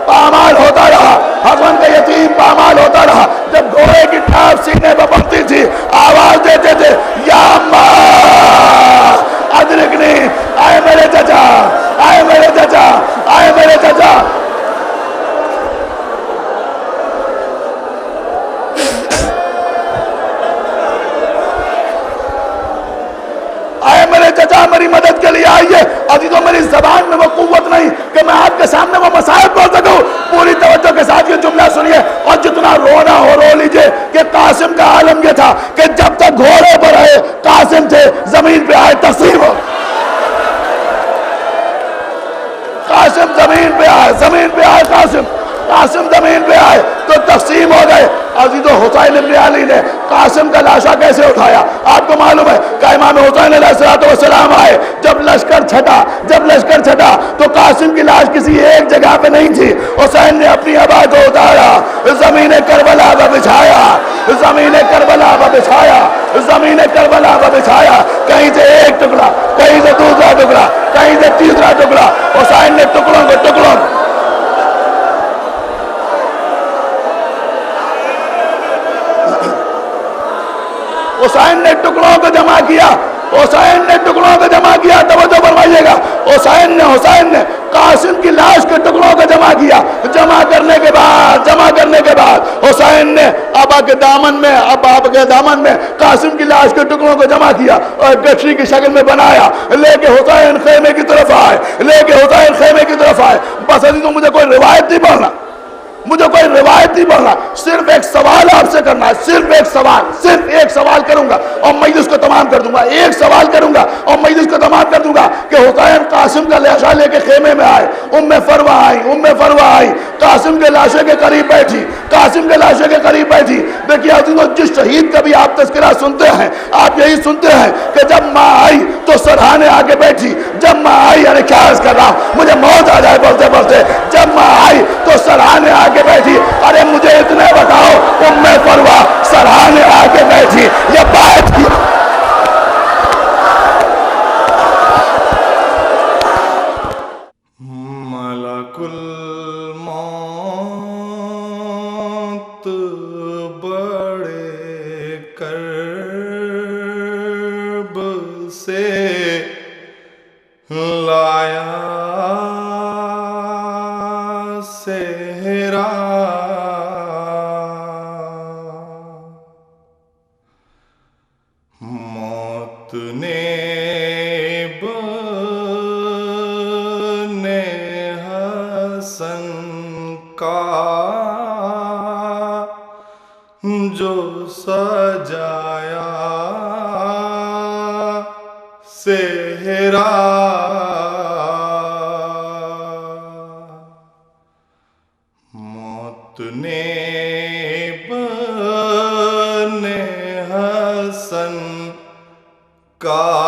پامال ہوتا رہا, حسن کا یتیم پامال ہوتا رہا. جب گھوڑے کی ٹاپ سینے پہ پڑتی تھی آواز دیتے تھے یا اماں ادرکنی, آئے میرے چچا, آئے میرے چچا, آئے میرے چچا. آئے میرے چچا میری مدد کے لیے آئیے. عزیزوں میری زبان میں وہ قوت نہیں کہ میں آپ کے سامنے وہ مسائل بول سکوں. پوری توجہ کے ساتھ یہ جملہ سنیے, اور جتنا رونا ہو رو لیجئے. کہ قاسم کا عالم یہ تھا کہ جب تک گھوڑے پر رہے قاسم تھے, زمین پہ آئے تقسیم ہو. قاسم زمین پہ آئے, زمین پہ آئے قاسم, قاسم زمین پہ آئے تو تقسیم ہو گئے. عزیزو حسین ابن علی نے قاسم کا لاشا کیسے اٹھایا آپ کو معلوم ہے کہ امام حسین علیہ السلام آئے. جب لشکر چھٹا, جب لشکر چھٹا تو قاسم کی لاش کسی ایک جگہ پہ نہیں تھی. حسین نے اپنی ابا کو اتارا, زمین کربلا پہ بچھایا, زمین کربلا پہ بچھایا, زمین کربلا پہ بچھایا. کہیں سے ایک ٹکڑا, کہیں سے دوسرا ٹکڑا, کہیں سے تیسرا ٹکڑا. حسین نے ٹکڑوں کو ٹکڑوں حسین نے ٹکڑوں کو جمع کیا, حسین نے ٹکڑوں کو جمع کیا. توجہ فرمائیے گا, حسین نے قاسم کی لاش کے ٹکڑوں کو جمع کیا. جمع کرنے کے بعد حسین نے ابا کے دامن میں قاسم کی لاش کے ٹکڑوں کو جمع کیا اور گٹھری کی شکل میں بنایا. لے کے حسین خیمے کی طرف آئے, لے کے حسین خیمے کی طرف آئے. بس عزیزوں مجھے کوئی روایت نہیں پڑھنا, مجھے کوئی روایت نہیں پڑھنا, صرف ایک سوال آپ سے کرنا ہے, صرف ایک سوال کروں گا اور مجلس کو تمام کر دوں گا. ایک سوال کروں گا اور مجلس کو تمام کر دوں گا کہ حسین قاسم کا لاشا لے کے خیمے میں آئے. ام فروا آئی, قاسم کے لاشے کے قریب بیٹھی, قاسم کے لاشے کے قریب بیٹھی. دیکھیے عزیزوں جس شہید کا بھی آپ تذکرہ سنتے ہیں آپ یہی سنتے ہیں کہ جب ماں آئی تو سرحانے آگے بیٹھی. جب ماں آئی, یعنی کیا عرض کر رہا ہوں, مجھے موت آ جائے بولتے بولتے, جب ماں آئی تو سرحانے آگے بیٹھی. ارے مجھے اتنے بتاؤ, ام فروا سرحانے آگے بیٹھی, یہ بات کی ملک الموت بڑے کرب سے لایا صحرا, موت نے بنے حسن کا جو سجایا صحرا, موت نے بنے حسن کا